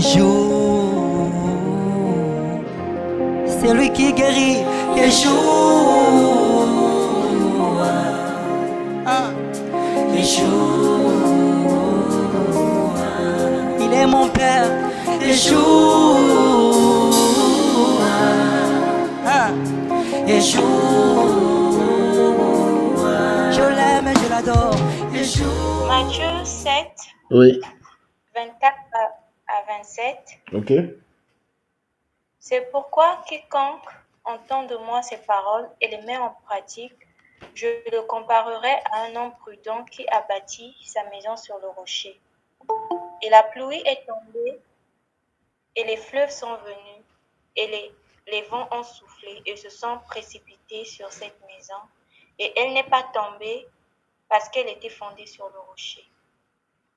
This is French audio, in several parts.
Yeshua, c'est lui qui guérit. Yeshua, Yeshua, il est mon Père. Yeshua, Yeshua, je l'aime et je l'adore. Yeshua. Matthieu 7, Oui. 24 à 27. Ok. C'est pourquoi quiconque entend de moi ces paroles et les met en pratique, je le comparerai à un homme prudent qui a bâti sa maison sur le rocher. Et la pluie est tombée, et les fleuves sont venus, et les vents ont soufflé et se sont précipités sur cette maison, et elle n'est pas tombée parce qu'elle était fondée sur le rocher.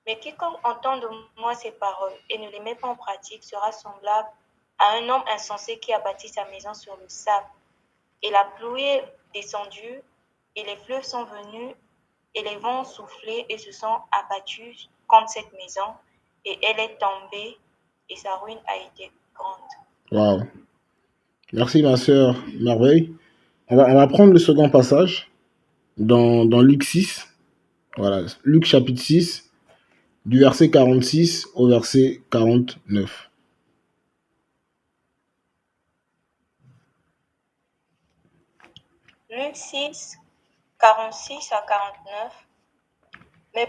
Mais quiconque entend de moi ces paroles et ne les met pas en pratique sera semblable à un homme insensé qui a bâti sa maison sur le sable. Et la pluie est descendue, et les fleuves sont venus, et les vents ont soufflé et se sont abattus contre cette maison, et elle est tombée, et sa ruine a été grande. Wow. Merci ma sœur Merveille. On va prendre le second passage dans Luc 6. Voilà, Luc chapitre 6, du verset 46 au verset 49. Luc 6, 46 à 49.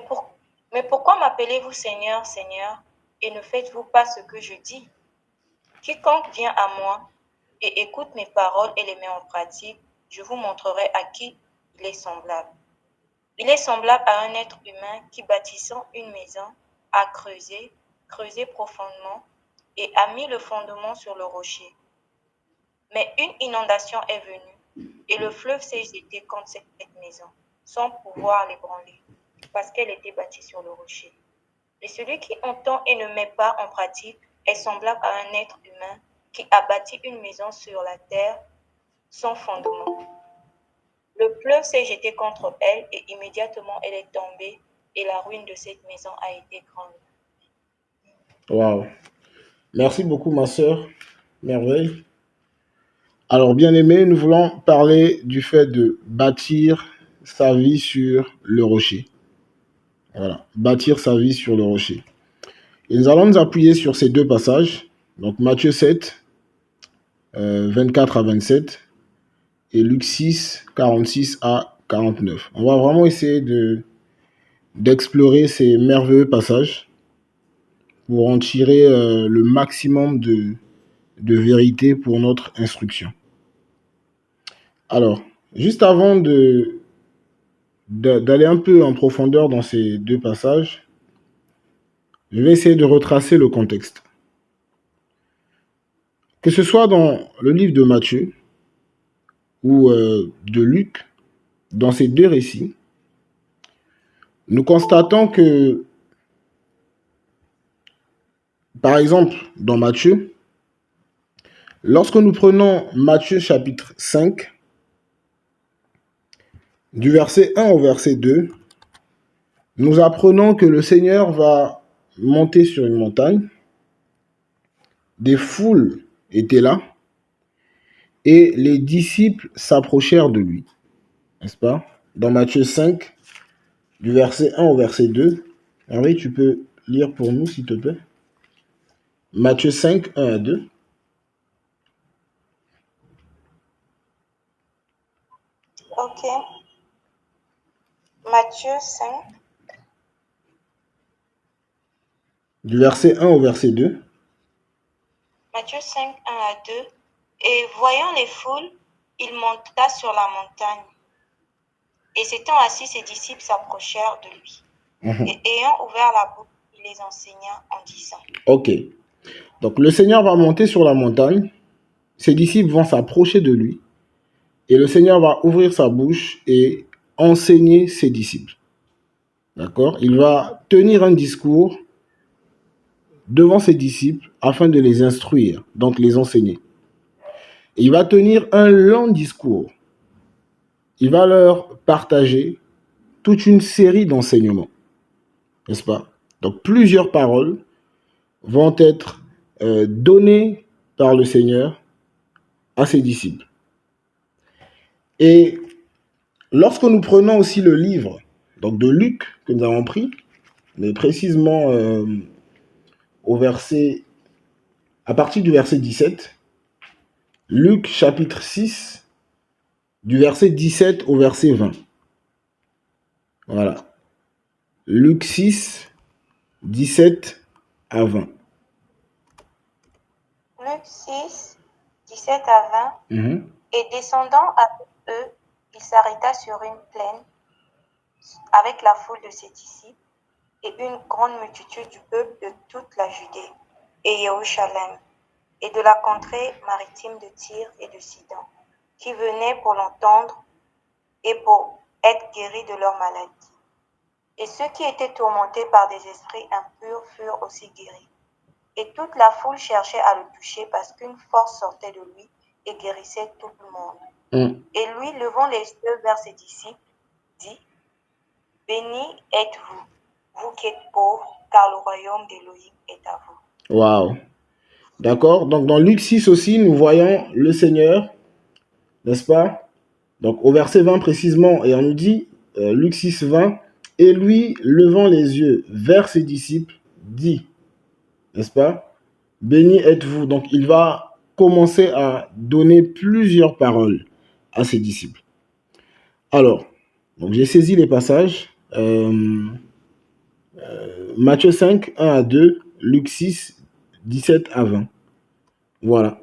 Mais pourquoi m'appelez-vous Seigneur, Seigneur, et ne faites-vous pas ce que je dis? Quiconque vient à moi et écoute mes paroles et les met en pratique, je vous montrerai à qui il est semblable. Il est semblable à un être humain qui, bâtissant une maison, a creusé profondément et a mis le fondement sur le rocher. Mais une inondation est venue et le fleuve s'est jeté contre cette maison, sans pouvoir l'ébranler, parce qu'elle était bâtie sur le rocher. Et celui qui entend et ne met pas en pratique est semblable à un être humain qui a bâti une maison sur la terre sans fondement. Le fleuve s'est jeté contre elle et immédiatement elle est tombée et la ruine de cette maison a été grande. Wow. Merci beaucoup ma sœur Merveille. Alors bien aimé, nous voulons parler du fait de bâtir sa vie sur le rocher. Voilà, bâtir sa vie sur le rocher. Et nous allons nous appuyer sur ces deux passages. Donc Matthieu 7, 24 à 27 et Luc 6, 46 à 49. On va vraiment essayer d'explorer ces merveilleux passages pour en tirer le maximum de vérité pour notre instruction. Alors, juste avant d'aller un peu en profondeur dans ces deux passages, je vais essayer de retracer le contexte. Que ce soit dans le livre de Matthieu ou de Luc, dans ces deux récits, nous constatons que, par exemple, dans Matthieu, lorsque nous prenons Matthieu chapitre 5, du verset 1 au verset 2, nous apprenons que le Seigneur va monter sur une montagne, des foules étaient là, et les disciples s'approchèrent de lui. N'est-ce pas? Dans Matthieu 5, du verset 1 au verset 2. Hervé, tu peux lire pour nous, s'il te plaît? Matthieu 5, 1 à 2. Ok. Matthieu 5, Du verset 1 au verset 2. Matthieu 5, 1 à 2. Et voyant les foules, il monta sur la montagne. Et s'étant assis, ses disciples s'approchèrent de lui. Et ayant ouvert la bouche, il les enseigna en disant. Ok. Donc le Seigneur va monter sur la montagne, ses disciples vont s'approcher de lui, et le Seigneur va ouvrir sa bouche et enseigner ses disciples. D'accord? Il va tenir un discours devant ses disciples afin de les instruire, donc les enseigner. Et il va tenir un long discours. Il va leur partager toute une série d'enseignements. N'est-ce pas? Donc plusieurs paroles vont être donné par le Seigneur à ses disciples. Et lorsque nous prenons aussi le livre donc de Luc que nous avons pris, mais précisément à partir du verset 17, Luc chapitre 6, du verset 17 au verset 20. Voilà. Luc 6, 17 à 20. Luc 6, 17 à 20. Et descendant avec eux, il s'arrêta sur une plaine avec la foule de ses disciples et une grande multitude du peuple de toute la Judée et Jérusalem et de la contrée maritime de Tyr et de Sidon, qui venaient pour l'entendre et pour être guéris de leur maladie. Et ceux qui étaient tourmentés par des esprits impurs furent aussi guéris. Et toute la foule cherchait à le toucher parce qu'une force sortait de lui et guérissait tout le monde. Et lui, levant les yeux vers ses disciples, dit, « Bénis êtes-vous, vous qui êtes pauvres, car le royaume d'Élohim est à vous. » Waouh. D'accord. Donc dans Luc 6 aussi, nous voyons le Seigneur, n'est-ce pas? Donc au verset 20 précisément, et on nous dit, Luc 6, 20, « Et lui, levant les yeux vers ses disciples, dit, n'est-ce pas? Bénis êtes-vous. » Donc il va commencer à donner plusieurs paroles à ses disciples. Alors, donc j'ai saisi les passages. Matthieu 5, 1 à 2, Luc 6, 17 à 20. Voilà.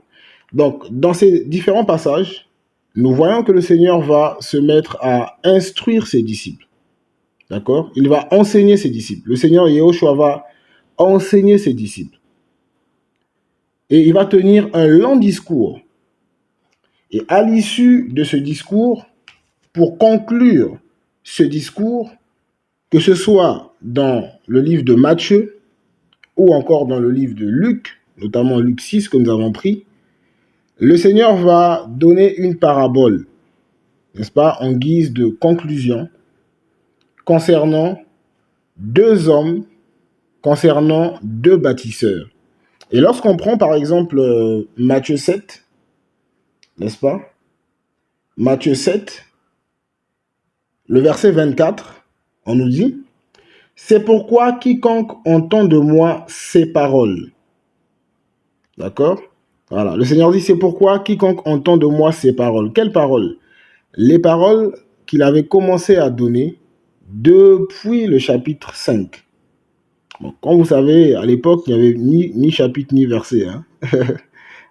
Donc, dans ces différents passages, nous voyons que le Seigneur va se mettre à instruire ses disciples. D'accord? Il va enseigner ses disciples. Le Seigneur Yahushua va enseigner ses disciples. Et il va tenir un long discours. Et à l'issue de ce discours, pour conclure ce discours, que ce soit dans le livre de Matthieu ou encore dans le livre de Luc, notamment Luc 6 que nous avons pris, le Seigneur va donner une parabole, n'est-ce pas, en guise de conclusion concernant deux hommes, concernant deux bâtisseurs. Et lorsqu'on prend par exemple Matthieu 7, n'est-ce pas, Matthieu 7, le verset 24, on nous dit, « C'est pourquoi quiconque entend de moi ces paroles. » D'accord? Voilà. Le Seigneur dit, c'est pourquoi quiconque entend de moi ces paroles. Quelles paroles? Les paroles qu'il avait commencé à donner depuis le chapitre 5. Bon, comme vous savez, à l'époque, il n'y avait ni chapitre ni verset. Hein.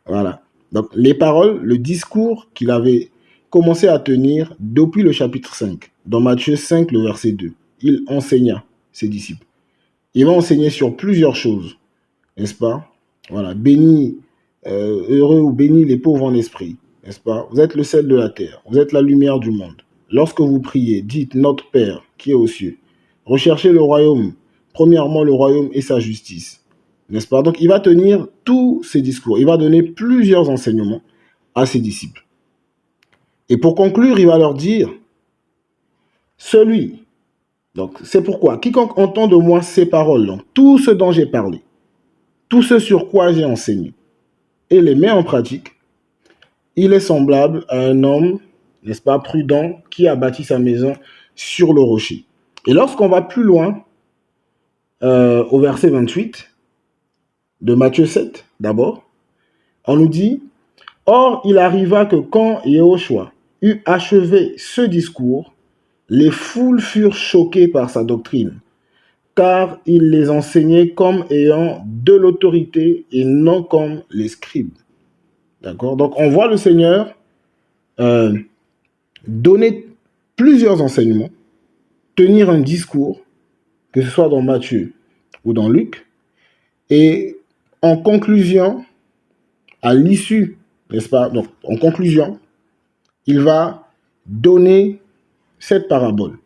Voilà. Donc, les paroles, le discours qu'il avait commencé à tenir depuis le chapitre 5. Dans Matthieu 5, le verset 2. Il enseigna ses disciples. Il va enseigner sur plusieurs choses. N'est-ce pas? Voilà. Béni, heureux ou béni les pauvres en esprit. N'est-ce pas? Vous êtes le sel de la terre. Vous êtes la lumière du monde. Lorsque vous priez, dites notre Père qui est aux cieux. Recherchez le royaume. Premièrement, le royaume et sa justice. N'est-ce pas? Donc, il va tenir tous ces discours. Il va donner plusieurs enseignements à ses disciples. Et pour conclure, il va leur dire, celui, donc c'est pourquoi, quiconque entend de moi ces paroles, donc tout ce dont j'ai parlé, tout ce sur quoi j'ai enseigné, et les met en pratique, il est semblable à un homme, n'est-ce pas, prudent, qui a bâti sa maison sur le rocher. Et lorsqu'on va plus loin, au verset 28 de Matthieu 7, d'abord, on nous dit, « Or, il arriva que quand Yahushua eut achevé ce discours, les foules furent choquées par sa doctrine, car il les enseignait comme ayant de l'autorité et non comme les scribes. » D'accord? Donc, on voit le Seigneur donner plusieurs enseignements, tenir un discours, que ce soit dans Matthieu ou dans Luc, et en conclusion, à l'issue, n'est-ce pas? Donc, en conclusion, il va donner cette parabole.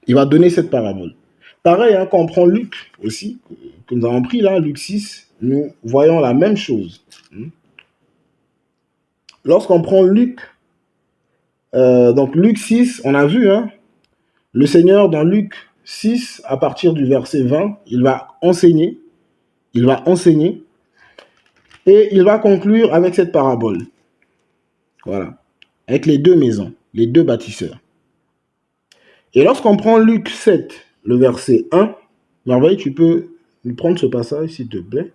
Il va donner cette parabole. Pareil, hein, quand on prend Luc aussi, que nous avons pris là, Luc 6, nous voyons la même chose. Lorsqu'on prend Luc, donc Luc 6, on a vu, hein, le Seigneur dans Luc 6, à partir du verset 20, il va enseigner il va enseigner et il va conclure avec cette parabole. Voilà. Avec les deux maisons, les deux bâtisseurs. Et lorsqu'on prend Luc 7, le verset 1, Merveille, tu peux prendre ce passage, s'il te plaît.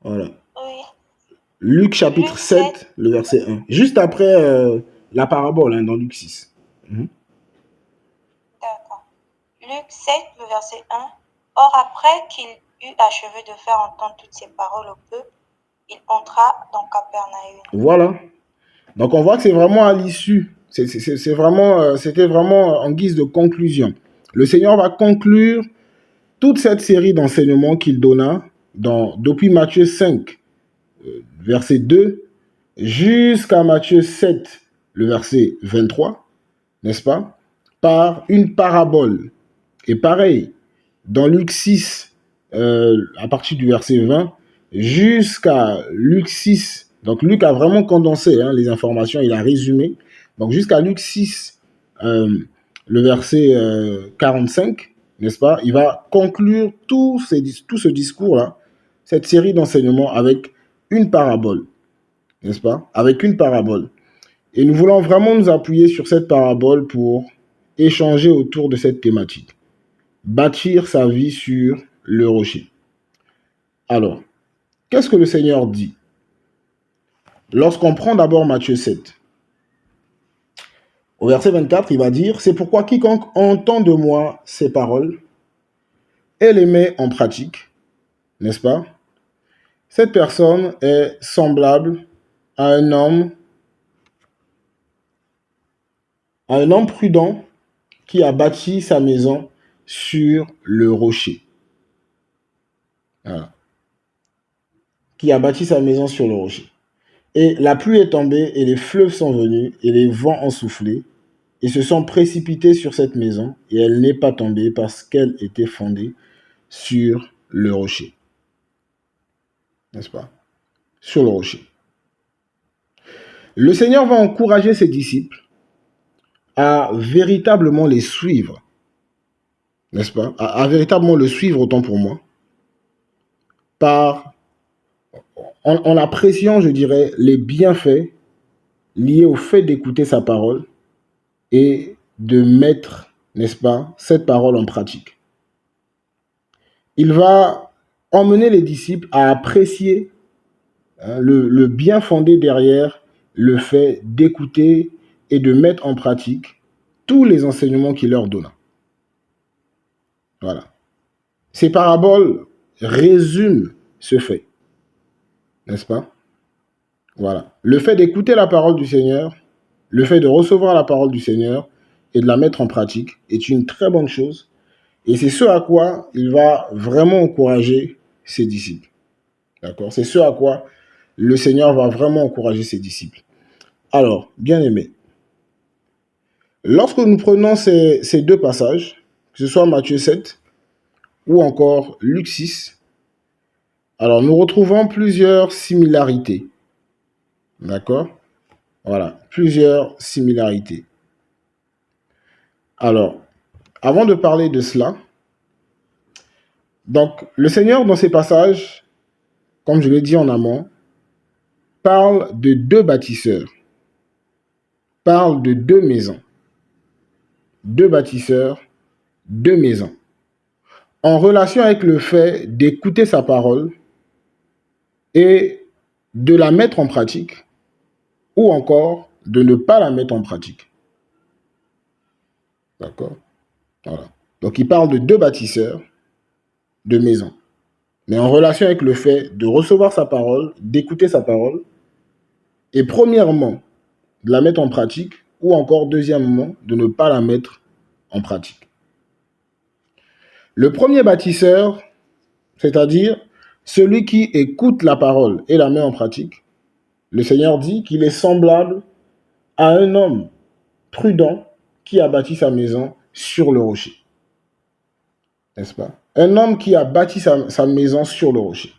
Voilà. Oui. Luc chapitre Luc 7, 7. le verset 1. Juste après la parabole, dans Luc 6. D'accord. Luc 7, le verset 1. Or, après qu'il eut achevé de faire entendre toutes ces paroles au peuple, il entra dans Capernaum. Voilà. Donc, on voit que c'est vraiment à l'issue. C'était vraiment en guise de conclusion. Le Seigneur va conclure toute cette série d'enseignements qu'il donna depuis Matthieu 5, verset 2, jusqu'à Matthieu 7, le verset 23, n'est-ce pas? Par une parabole. Et pareil, dans Luc 6, à partir du verset 20, jusqu'à Luc 6, donc Luc a vraiment condensé les informations, il a résumé. Donc jusqu'à Luc 6, le verset 45, n'est-ce pas? Il va conclure tout ce discours-là, cette série d'enseignements avec une parabole, n'est-ce pas? Avec une parabole. Et nous voulons vraiment nous appuyer sur cette parabole pour échanger autour de cette thématique. Bâtir sa vie sur le rocher. Alors, qu'est-ce que le Seigneur dit? Lorsqu'on prend d'abord Matthieu 7, au verset 24, il va dire « C'est pourquoi quiconque entend de moi ces paroles et les met en pratique, n'est-ce pas? Cette personne est semblable à un homme prudent qui a bâti sa maison sur le rocher. » Voilà. Qui a bâti sa maison sur le rocher. Et la pluie est tombée, et les fleuves sont venus, et les vents ont soufflé, et se sont précipités sur cette maison, et elle n'est pas tombée parce qu'elle était fondée sur le rocher. N'est-ce pas? Sur le rocher. Le Seigneur va encourager ses disciples à véritablement les suivre. N'est-ce pas? À véritablement le suivre, autant pour moi, en appréciant, je dirais, les bienfaits liés au fait d'écouter sa parole et de mettre, n'est-ce pas, cette parole en pratique. Il va emmener les disciples à apprécier le bien fondé derrière le fait d'écouter et de mettre en pratique tous les enseignements qu'il leur donna. Voilà. Ces paraboles résument ce fait, n'est-ce pas? Voilà. Le fait d'écouter la parole du Seigneur, le fait de recevoir la parole du Seigneur et de la mettre en pratique est une très bonne chose. Et c'est ce à quoi il va vraiment encourager ses disciples. D'accord? C'est ce à quoi le Seigneur va vraiment encourager ses disciples. Alors, bien aimés, lorsque nous prenons ces deux passages, que ce soit Matthieu 7 ou encore Luc 6, alors nous retrouvons plusieurs similarités. D'accord? Voilà, plusieurs similarités. Alors, avant de parler de cela, donc le Seigneur dans ces passages, comme je l'ai dit en amont, parle de deux bâtisseurs, parle de deux maisons. Deux bâtisseurs, deux maisons. En relation avec le fait d'écouter sa parole et de la mettre en pratique, ou encore de ne pas la mettre en pratique. D'accord? Voilà. Donc il parle de deux bâtisseurs, de maisons. Mais en relation avec le fait de recevoir sa parole, d'écouter sa parole, et premièrement, de la mettre en pratique, ou encore deuxièmement, de ne pas la mettre en pratique. Le premier bâtisseur, c'est-à-dire celui qui écoute la parole et la met en pratique, le Seigneur dit qu'il est semblable à un homme prudent qui a bâti sa maison sur le rocher. N'est-ce pas? Un homme qui a bâti sa maison sur le rocher.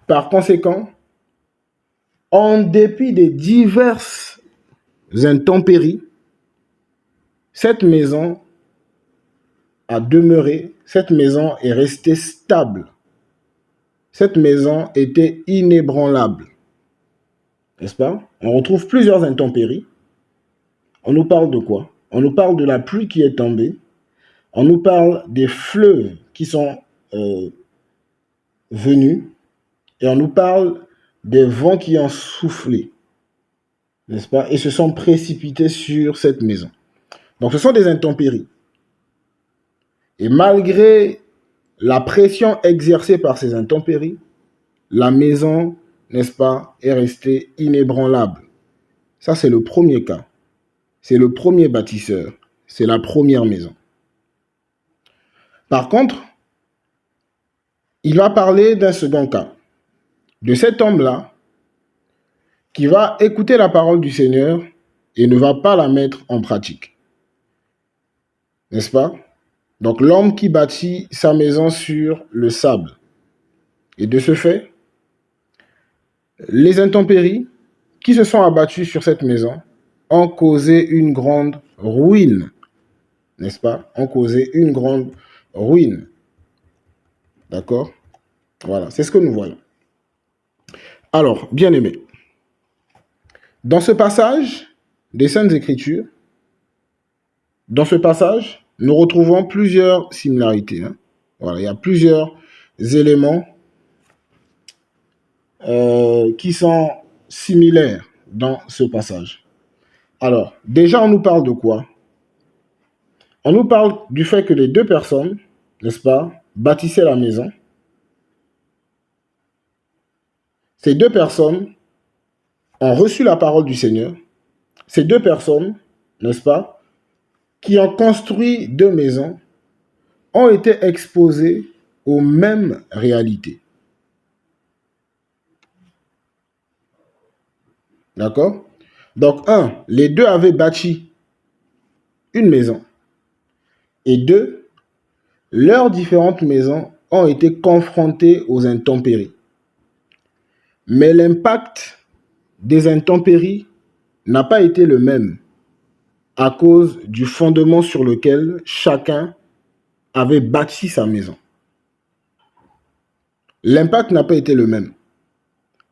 Par conséquent, en dépit des diverses intempéries, cette maison a demeuré, cette maison est restée stable. cette maison était inébranlable. N'est-ce pas? On retrouve plusieurs intempéries. On nous parle de quoi? On nous parle de la pluie qui est tombée. On nous parle des fleuves qui sont venus. Et on nous parle des vents qui ont soufflé. N'est-ce pas? Et se sont précipités sur cette maison. Donc ce sont des intempéries. Et malgré la pression exercée par ces intempéries, la maison, n'est-ce pas, est restée inébranlable. Ça, c'est le premier cas. C'est le premier bâtisseur. C'est la première maison. Par contre, il va parler d'un second cas. De cet homme-là qui va écouter la parole du Seigneur et ne va pas la mettre en pratique. N'est-ce pas? Donc l'homme qui bâtit sa maison sur le sable. Et de ce fait, les intempéries qui se sont abattues sur cette maison ont causé une grande ruine. N'est-ce pas? Ont causé une grande ruine. D'accord? Voilà, c'est ce que nous voyons. Alors, bien aimés, dans ce passage des Saintes Écritures, dans ce passage, nous retrouvons plusieurs similarités. Voilà, il y a plusieurs éléments qui sont similaires dans ce passage. Alors, déjà, on nous parle de quoi? On nous parle du fait que les deux personnes, n'est-ce pas, bâtissaient la maison. Ces deux personnes ont reçu la parole du Seigneur. Ces deux personnes, n'est-ce pas, qui ont construit deux maisons, ont été exposées aux mêmes réalités. D'accord? Donc, les deux avaient bâti une maison. Et deux, leurs différentes maisons ont été confrontées aux intempéries. Mais l'impact des intempéries n'a pas été le même à cause du fondement sur lequel chacun avait bâti sa maison. L'impact n'a pas été le même.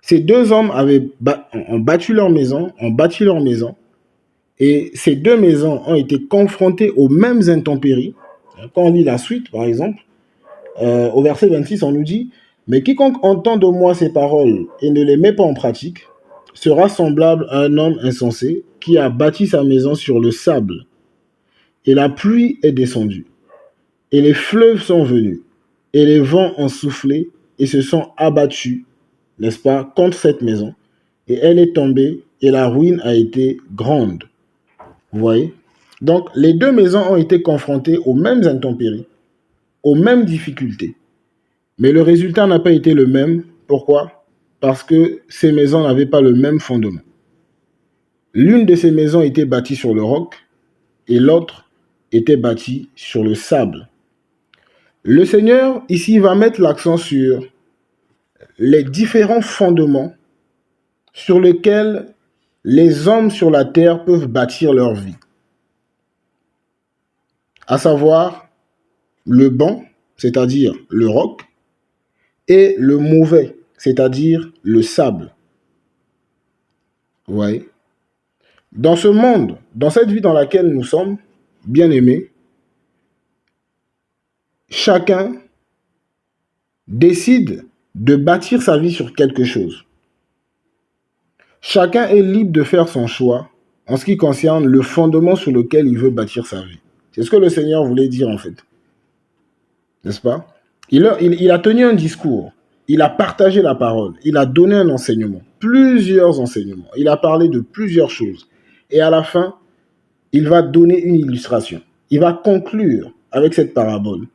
Ces deux hommes ont bâti leur maison, et ces deux maisons ont été confrontées aux mêmes intempéries. Quand on lit la suite, par exemple, au verset 26, on nous dit « Mais quiconque entend de moi ces paroles et ne les met pas en pratique, sera semblable à un homme insensé qui a bâti sa maison sur le sable. Et la pluie est descendue, et les fleuves sont venus, et les vents ont soufflé et se sont abattus, n'est-ce pas, contre cette maison. Et elle est tombée, et la ruine a été grande. » Vous voyez? Donc, les deux maisons ont été confrontées aux mêmes intempéries, aux mêmes difficultés. Mais le résultat n'a pas été le même. Pourquoi? Parce que ces maisons n'avaient pas le même fondement. L'une de ces maisons était bâtie sur le roc et l'autre était bâtie sur le sable. Le Seigneur, ici, va mettre l'accent sur les différents fondements sur lesquels les hommes sur la terre peuvent bâtir leur vie. À savoir le bon, c'est-à-dire le roc, et le mauvais, c'est-à-dire le sable. Vous voyez? Dans ce monde, dans cette vie dans laquelle nous sommes, bien aimés, chacun décide de bâtir sa vie sur quelque chose. Chacun est libre de faire son choix en ce qui concerne le fondement sur lequel il veut bâtir sa vie. C'est ce que le Seigneur voulait dire en fait. N'est-ce pas? Il a tenu un discours, il a partagé la parole, il a donné un enseignement, plusieurs enseignements, il a parlé de plusieurs choses. Et à la fin, il va donner une illustration. Il va conclure avec cette parabole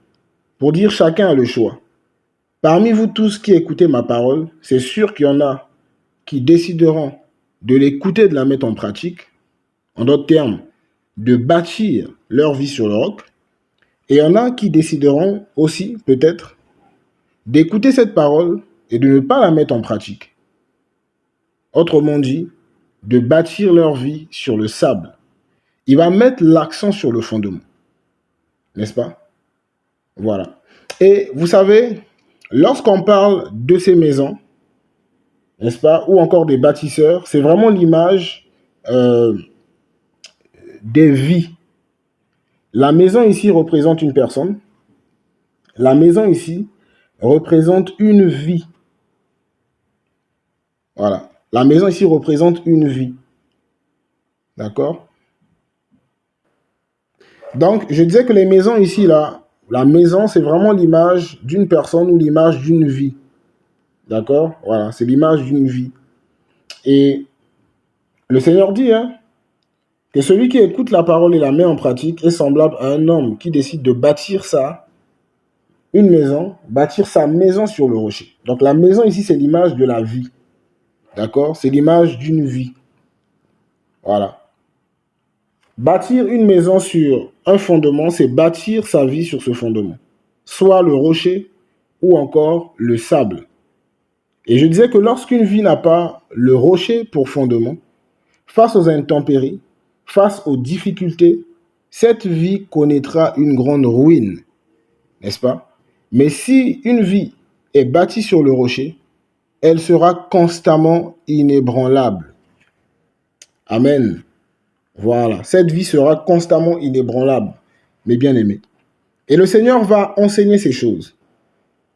pour dire chacun a le choix. Parmi vous tous qui écoutez ma parole, c'est sûr qu'il y en a qui décideront de l'écouter, de la mettre en pratique, en d'autres termes, de bâtir leur vie sur le roc. Et il y en a qui décideront aussi, peut-être, d'écouter cette parole et de ne pas la mettre en pratique. Autrement dit, de bâtir leur vie sur le sable. Il va mettre l'accent sur le fondement. N'est-ce pas? Voilà. Et vous savez, lorsqu'on parle de ces maisons, n'est-ce pas, ou encore des bâtisseurs, c'est vraiment l'image des vies. La maison ici représente une personne. La maison ici représente une vie. Voilà. La maison ici représente une vie. D'accord? Donc, je disais que les maisons ici, là, la maison, c'est vraiment l'image d'une personne ou l'image d'une vie. D'accord? Voilà, c'est l'image d'une vie. Et le Seigneur dit, hein, que celui qui écoute la parole et la met en pratique est semblable à un homme qui décide de bâtir bâtir sa maison sur le rocher. Donc la maison ici, c'est l'image de la vie. D'accord? C'est l'image d'une vie. Voilà. Bâtir une maison sur un fondement, c'est bâtir sa vie sur ce fondement. Soit le rocher ou encore le sable. Et je disais que lorsqu'une vie n'a pas le rocher pour fondement, face aux intempéries, face aux difficultés, cette vie connaîtra une grande ruine, n'est-ce pas? Mais si une vie est bâtie sur le rocher, elle sera constamment inébranlable. Amen. Voilà, cette vie sera constamment inébranlable, mes bien-aimés. Et le Seigneur va enseigner ces choses.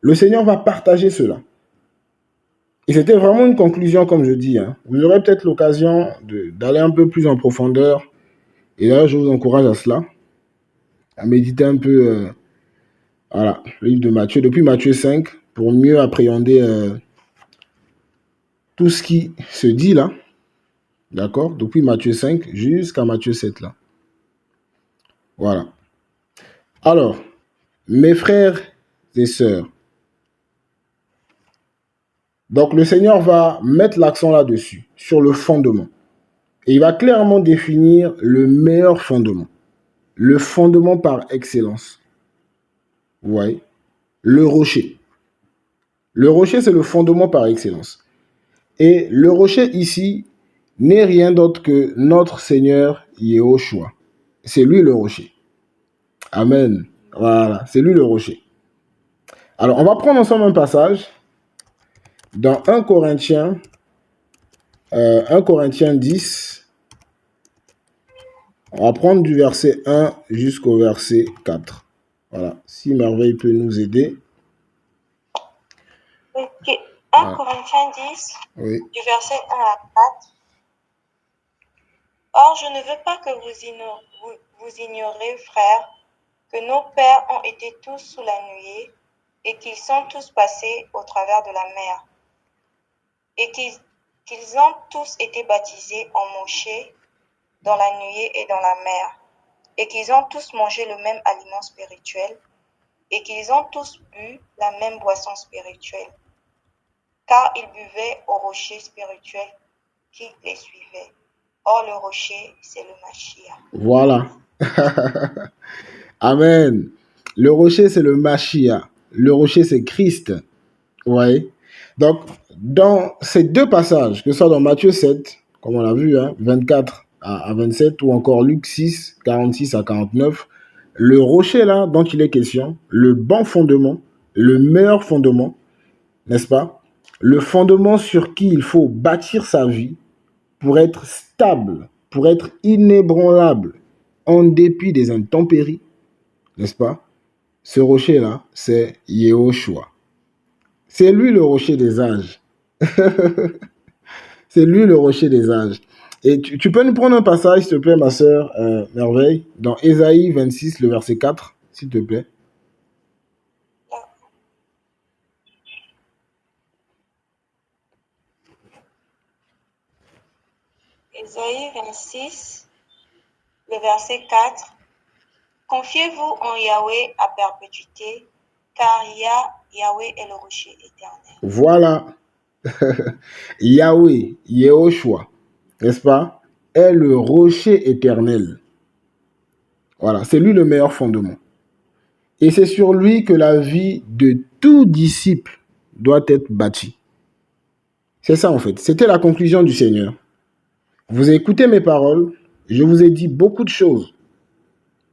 Le Seigneur va partager cela. Et c'était vraiment une conclusion, comme je dis. Hein. Vous aurez peut-être l'occasion d'aller un peu plus en profondeur. Et là, je vous encourage à cela, à méditer un peu, voilà, le livre de Matthieu, depuis Matthieu 5, pour mieux appréhender tout ce qui se dit là. D'accord? Depuis Matthieu 5 jusqu'à Matthieu 7 là. Voilà. Alors, mes frères et sœurs, donc le Seigneur va mettre l'accent là-dessus, sur le fondement. Et il va clairement définir le meilleur fondement. Le fondement par excellence. Vous voyez? Le rocher. Le rocher, c'est le fondement par excellence. Et le rocher ici n'est rien d'autre que notre Seigneur Yahushua. C'est lui le rocher. Amen. Voilà, c'est lui le rocher. Alors, on va prendre ensemble un passage dans 1 Corinthiens 10. On va prendre du verset 1 jusqu'au verset 4. Voilà, si Merveille peut nous aider. Ok. 1 Corinthiens 10, Oui. du verset 1 à 4. Or, je ne veux pas que vous ignorez, frères, que nos pères ont été tous sous la nuée et qu'ils sont tous passés au travers de la mer et qu'ils ont tous été baptisés en Moshe dans la nuée et dans la mer et qu'ils ont tous mangé le même aliment spirituel et qu'ils ont tous bu la même boisson spirituelle, car ils buvaient au rocher spirituel qui les suivait. Or, le rocher, c'est le Mashiach. Voilà. Amen. Le rocher, c'est le Mashiach. Le rocher, c'est Christ. Vous voyez? Donc, dans ces deux passages, que ce soit dans Matthieu 7, comme on l'a vu, hein, 24 à 27, ou encore Luc 6, 46 à 49, le rocher là dont il est question, le bon fondement, le meilleur fondement, n'est-ce pas? Le fondement sur qui il faut bâtir sa vie pour être stable, pour être inébranlable, en dépit des intempéries, n'est-ce pas? Ce rocher-là, c'est Yahushua. C'est lui le rocher des âges. C'est lui le rocher des âges. Et tu peux nous prendre un passage, s'il te plaît, ma sœur Merveille, dans Ésaïe 26, le verset 4, s'il te plaît. Ésaïe 26, le verset 4. Confiez-vous en Yahweh à perpétuité, car Yahweh est le rocher éternel. Voilà. Yahweh, Yahushua, n'est-ce pas, est le rocher éternel. Voilà, c'est lui le meilleur fondement. Et c'est sur lui que la vie de tout disciple doit être bâtie. C'est ça en fait. C'était la conclusion du Seigneur. Vous écoutez mes paroles, je vous ai dit beaucoup de choses.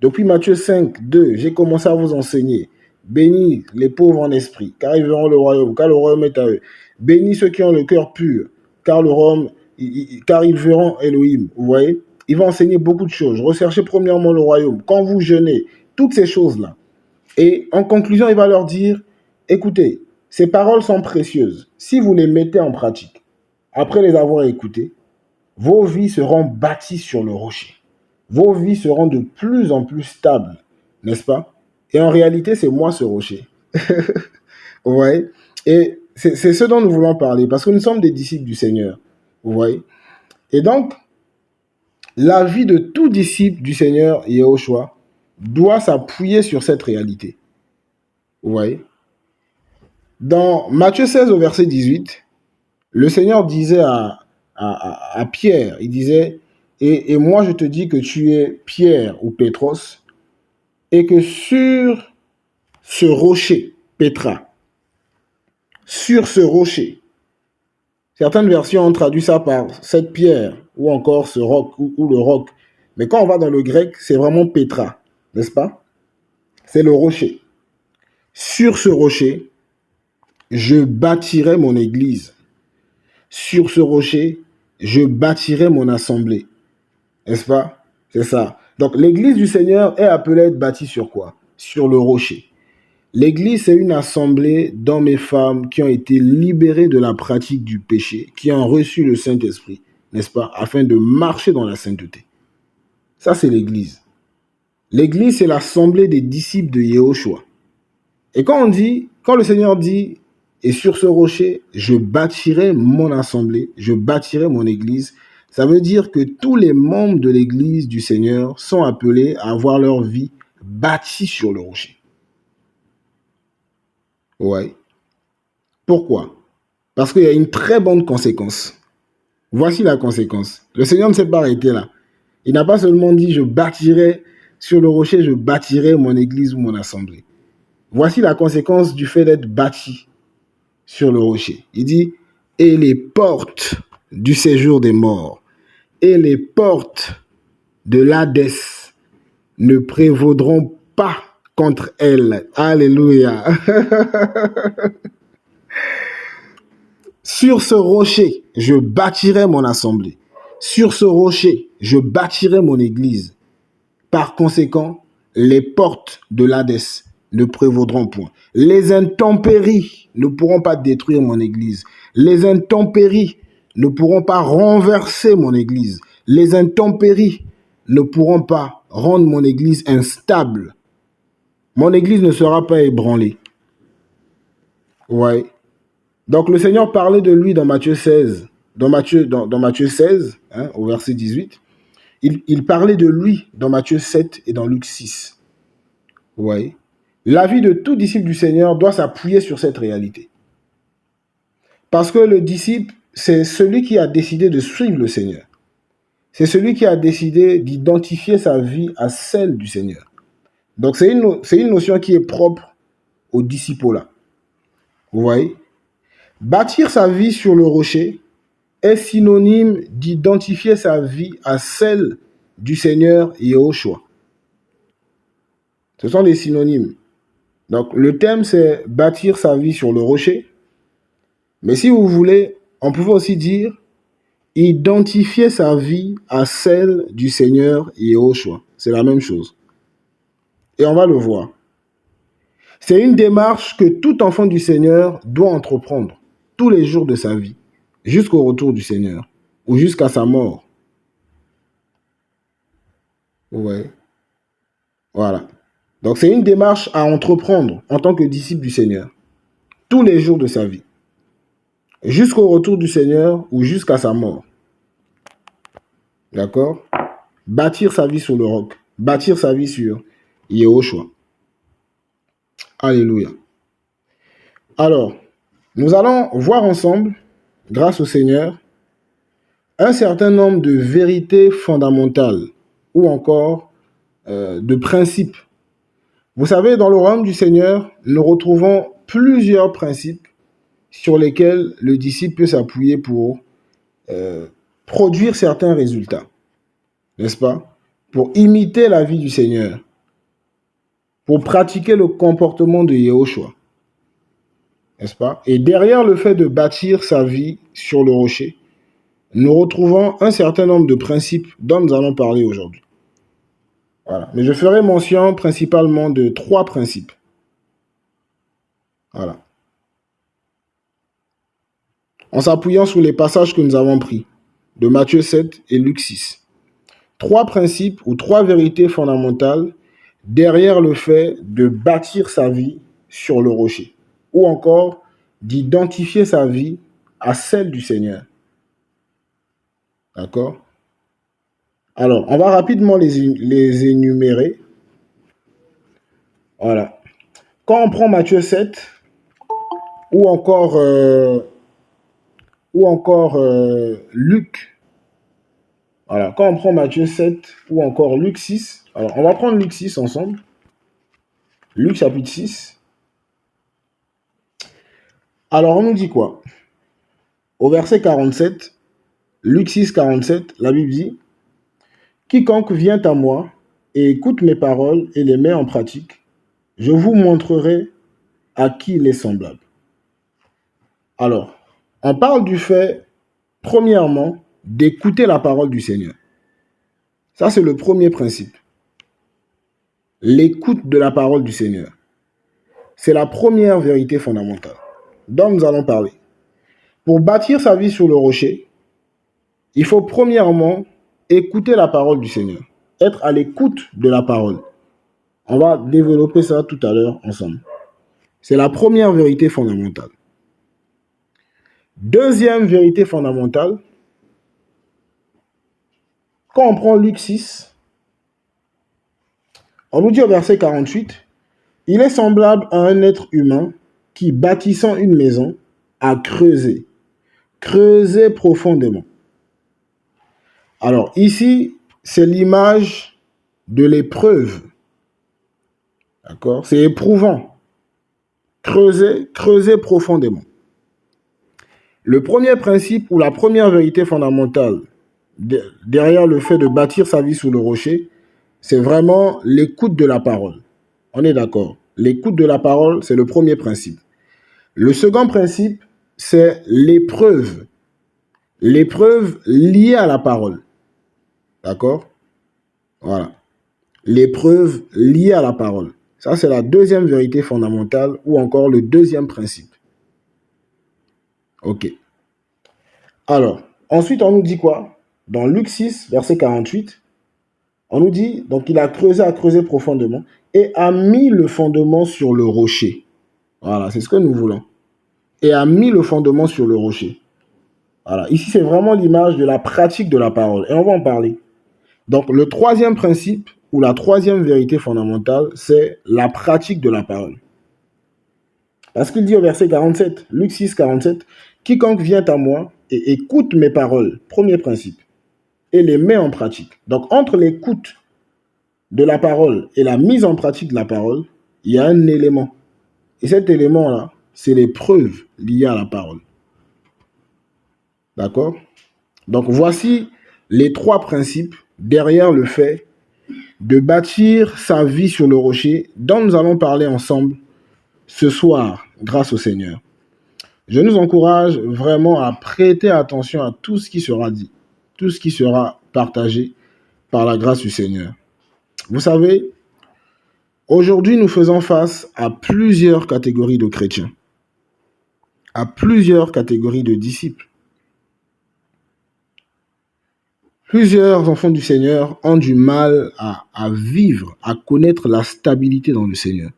Depuis Matthieu 5, 2, j'ai commencé à vous enseigner Bénis les pauvres en esprit, car ils verront le royaume, car le royaume est à eux. Bénis ceux qui ont le cœur pur, car car ils verront Elohim. Vous voyez? Il va enseigner beaucoup de choses. Recherchez premièrement le royaume. Quand vous jeûnez, toutes ces choses-là. Et en conclusion, il va leur dire, écoutez, ces paroles sont précieuses. Si vous les mettez en pratique, après les avoir écoutées, vos vies seront bâties sur le rocher. Vos vies seront de plus en plus stables, n'est-ce pas? Et en réalité, c'est moi ce rocher. Vous voyez? Et c'est ce dont nous voulons parler, parce que nous sommes des disciples du Seigneur. Vous voyez? Et donc, la vie de tout disciple du Seigneur, Yehoshua, doit s'appuyer sur cette réalité. Vous voyez? Dans Matthieu 16 au verset 18, le Seigneur disait à Pierre, il disait, et moi je te dis que tu es Pierre ou Pétros, et que sur ce rocher, Pétra, sur ce rocher, certaines versions ont traduit ça par cette pierre, ou encore ce roc, ou le roc. Mais quand on va dans le grec, c'est vraiment Pétra, n'est-ce pas? C'est le rocher. Sur ce rocher, je bâtirai mon église. Sur ce rocher, je bâtirai mon assemblée. N'est-ce pas? C'est ça. Donc, l'église du Seigneur est appelée à être bâtie sur quoi? Sur le rocher. L'église, c'est une assemblée d'hommes et femmes qui ont été libérés de la pratique du péché, qui ont reçu le Saint-Esprit, n'est-ce pas? Afin de marcher dans la sainteté. Ça, c'est l'église. L'église, c'est l'assemblée des disciples de Yehoshua. Et quand le Seigneur dit, et sur ce rocher, je bâtirai mon assemblée, je bâtirai mon église, ça veut dire que tous les membres de l'église du Seigneur sont appelés à avoir leur vie bâtie sur le rocher. Ouais. Pourquoi? Parce qu'il y a une très bonne conséquence. Voici la conséquence. Le Seigneur ne s'est pas arrêté là. Il n'a pas seulement dit, je bâtirai sur le rocher, je bâtirai mon église ou mon assemblée. Voici la conséquence du fait d'être bâti sur le rocher. Il dit, et les portes du séjour des morts et les portes de l'Hadès ne prévaudront pas contre elle. Alléluia. Sur ce rocher, je bâtirai mon assemblée. Sur ce rocher, je bâtirai mon église. Par conséquent, les portes de l'Hadès ne prévaudront point. Les intempéries ne pourront pas détruire mon église. Les intempéries ne pourront pas renverser mon église. Les intempéries ne pourront pas rendre mon église instable. Mon église ne sera pas ébranlée. Ouais. Donc le Seigneur parlait de lui dans Matthieu 16. Dans Matthieu 16, au verset 18. Il parlait de lui dans Matthieu 7 et dans Luc 6. Ouais. La vie de tout disciple du Seigneur doit s'appuyer sur cette réalité. Parce que le disciple, c'est celui qui a décidé de suivre le Seigneur. C'est celui qui a décidé d'identifier sa vie à celle du Seigneur. Donc c'est une notion qui est propre aux disciples là. Vous voyez? Bâtir sa vie sur le rocher est synonyme d'identifier sa vie à celle du Seigneur Yehoshua. Ce sont des synonymes. Donc le thème c'est bâtir sa vie sur le rocher. Mais si vous voulez, on peut aussi dire identifier sa vie à celle du Seigneur Yehoshua. C'est la même chose. Et on va le voir. C'est une démarche que tout enfant du Seigneur doit entreprendre tous les jours de sa vie, jusqu'au retour du Seigneur, ou jusqu'à sa mort. Ouais. Voilà. Donc c'est une démarche à entreprendre en tant que disciple du Seigneur, tous les jours de sa vie, jusqu'au retour du Seigneur ou jusqu'à sa mort. D'accord? Bâtir sa vie sur le roc, bâtir sa vie sur Yehoshua. Alléluia. Alors, nous allons voir ensemble, grâce au Seigneur, un certain nombre de vérités fondamentales ou encore de principes. Vous savez, dans le royaume du Seigneur, nous retrouvons plusieurs principes sur lesquels le disciple peut s'appuyer pour produire certains résultats, n'est-ce pas? Pour imiter la vie du Seigneur. pour pratiquer le comportement de Yahushua. N'est-ce pas? Et derrière le fait de bâtir sa vie sur le rocher, nous retrouvons un certain nombre de principes dont nous allons parler aujourd'hui. Voilà. Mais je ferai mention principalement de 3 principes. Voilà. En s'appuyant sur les passages que nous avons pris, de Matthieu 7 et Luc 6. 3 principes ou 3 vérités fondamentales derrière le fait de bâtir sa vie sur le rocher, ou encore d'identifier sa vie à celle du Seigneur. D'accord? Alors, on va rapidement les énumérer. Voilà. Quand on prend Matthieu 7, ou encore Luc, voilà, quand on prend Matthieu 7 ou encore Luc 6, alors on va prendre Luc 6 ensemble. Luc chapitre 6. Alors on nous dit quoi? Au verset 47, Luc 6, 47, la Bible dit: quiconque vient à moi et écoute mes paroles et les met en pratique, je vous montrerai à qui il est semblable. Alors, on parle du fait, premièrement, d'écouter la parole du Seigneur. Ça, c'est le premier principe. L'écoute de la parole du Seigneur. C'est la première vérité fondamentale dont nous allons parler. Pour bâtir sa vie sur le rocher, il faut premièrement écouter la parole du Seigneur. Être à l'écoute de la parole. On va développer ça tout à l'heure ensemble. C'est la première vérité fondamentale. Deuxième vérité fondamentale, quand on prend Luc 6, on nous dit au verset 48, « Il est semblable à un être humain qui, bâtissant une maison, a creusé profondément. » Alors ici, c'est l'image de l'épreuve. D'accord? C'est éprouvant. Creuser profondément. Le premier principe ou la première vérité fondamentale derrière le fait de bâtir sa vie sous le rocher, c'est vraiment l'écoute de la parole. On est d'accord? L'écoute de la parole, c'est le premier principe. Le second principe, c'est l'épreuve. L'épreuve liée à la parole. D'accord? Voilà. L'épreuve liée à la parole. Ça, c'est la deuxième vérité fondamentale ou encore le deuxième principe. Ok. Alors, ensuite, on nous dit quoi? Dans Luc 6, verset 48, on nous dit, donc il a creusé profondément et a mis le fondement sur le rocher. Voilà, c'est ce que nous voulons. Et a mis le fondement sur le rocher. Voilà, ici c'est vraiment l'image de la pratique de la parole et on va en parler. Donc le troisième principe ou la troisième vérité fondamentale, c'est la pratique de la parole. Parce qu'il dit au verset 47, Luc 6, 47, « Quiconque vient à moi et écoute mes paroles, premier principe, et les met en pratique. » Donc entre l'écoute de la parole et la mise en pratique de la parole, il y a un élément. Et cet élément-là, c'est les preuves liées à la parole. D'accord? Donc voici les 3 principes derrière le fait de bâtir sa vie sur le rocher dont nous allons parler ensemble ce soir grâce au Seigneur. Je nous encourage vraiment à prêter attention à tout ce qui sera dit, tout ce qui sera partagé par la grâce du Seigneur. Vous savez, aujourd'hui nous faisons face à plusieurs catégories de chrétiens, à plusieurs catégories de disciples. Plusieurs enfants du Seigneur ont du mal à vivre, à connaître la stabilité dans le Seigneur.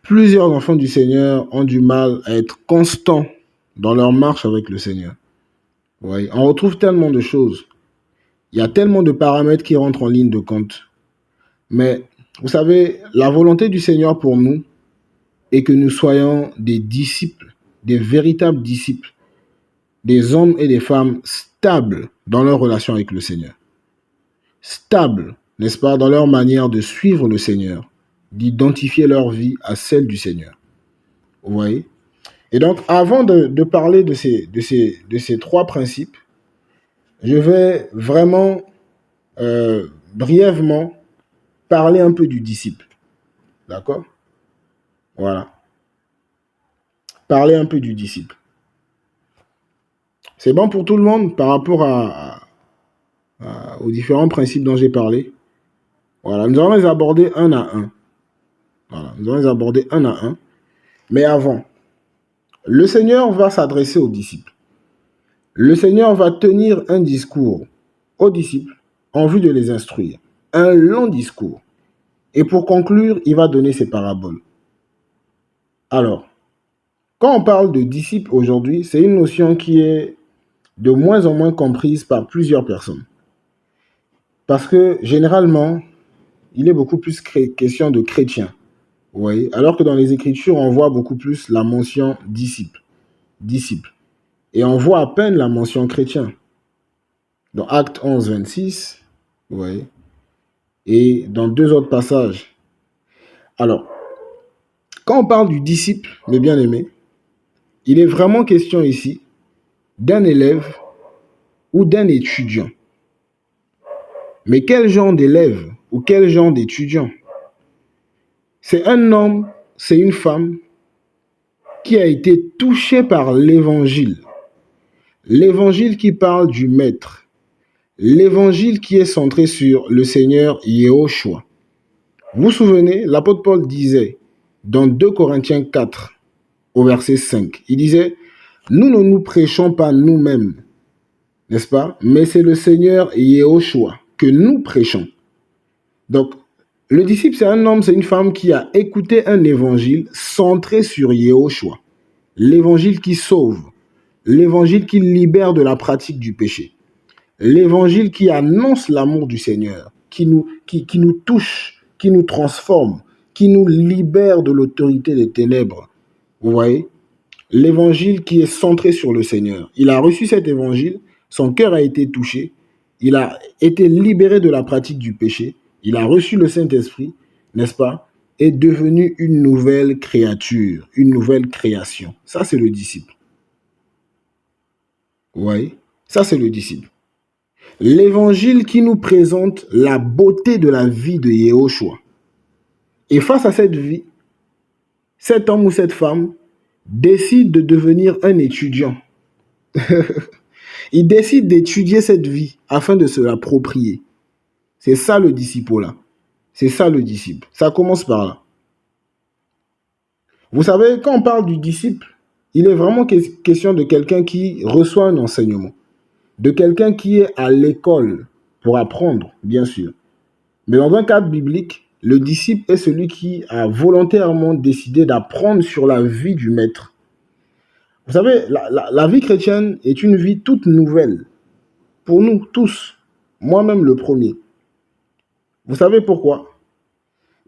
Plusieurs enfants du Seigneur ont du mal à être constants dans leur marche avec le Seigneur. Vous voyez, on retrouve tellement de choses. Il y a tellement de paramètres qui rentrent en ligne de compte. Mais vous savez, la volonté du Seigneur pour nous est que nous soyons des disciples, des véritables disciples, des hommes et des femmes stables dans leur relation avec le Seigneur. Stables, n'est-ce pas, dans leur manière de suivre le Seigneur, d'identifier leur vie à celle du Seigneur. Vous voyez? Et donc, avant de parler de ces 3 principes, je vais vraiment brièvement parler un peu du disciple. D'accord? Voilà. Parler un peu du disciple. C'est bon pour tout le monde par rapport aux différents principes dont j'ai parlé. Voilà, nous allons les aborder un à un. Voilà, nous allons les aborder un à un. Mais avant, le Seigneur va s'adresser aux disciples. Le Seigneur va tenir un discours aux disciples en vue de les instruire. Un long discours. Et pour conclure, il va donner ses paraboles. Alors, quand on parle de disciples aujourd'hui, c'est une notion qui est de moins en moins comprise par plusieurs personnes. Parce que généralement, il est beaucoup plus question de chrétiens. Vous voyez? Alors que dans les Écritures, on voit beaucoup plus la mention disciple. Disciple. Et on voit à peine la mention chrétien. Dans Actes 11, 26, vous voyez? Et dans deux autres passages. Alors, quand on parle du disciple, mes bien-aimés, il est vraiment question ici d'un élève ou d'un étudiant. Mais quel genre d'élève ou quel genre d'étudiant? C'est un homme, c'est une femme qui a été touché par l'évangile. L'évangile qui parle du maître. L'évangile qui est centré sur le Seigneur Yahushua. Vous vous souvenez, l'apôtre Paul disait dans 2 Corinthiens 4, au verset 5, il disait, nous ne nous prêchons pas nous-mêmes, n'est-ce pas? Mais c'est le Seigneur Yahushua que nous prêchons. Donc, le disciple, c'est un homme, c'est une femme qui a écouté un évangile centré sur Yahushua. L'évangile qui sauve. L'évangile qui libère de la pratique du péché. L'évangile qui annonce l'amour du Seigneur, qui nous touche, qui nous transforme, qui nous libère de l'autorité des ténèbres. Vous voyez? L'évangile qui est centré sur le Seigneur. Il a reçu cet évangile, son cœur a été touché, il a été libéré de la pratique du péché, il a reçu le Saint-Esprit, n'est-ce pas? Est devenu une nouvelle créature, une nouvelle création. Ça, c'est le disciple. Vous voyez? Ça, c'est le disciple. L'évangile qui nous présente la beauté de la vie de Yahushua. Et face à cette vie, cet homme ou cette femme décide de devenir un étudiant. Il décide d'étudier cette vie afin de se l'approprier. C'est ça le disciple-là. C'est ça le disciple. Ça commence par là. Vous savez, quand on parle du disciple, il est vraiment question de quelqu'un qui reçoit un enseignement. De quelqu'un qui est à l'école pour apprendre, bien sûr. Mais dans un cadre biblique, le disciple est celui qui a volontairement décidé d'apprendre sur la vie du maître. Vous savez, la vie chrétienne est une vie toute nouvelle. Pour nous tous, moi-même le premier. Vous savez pourquoi?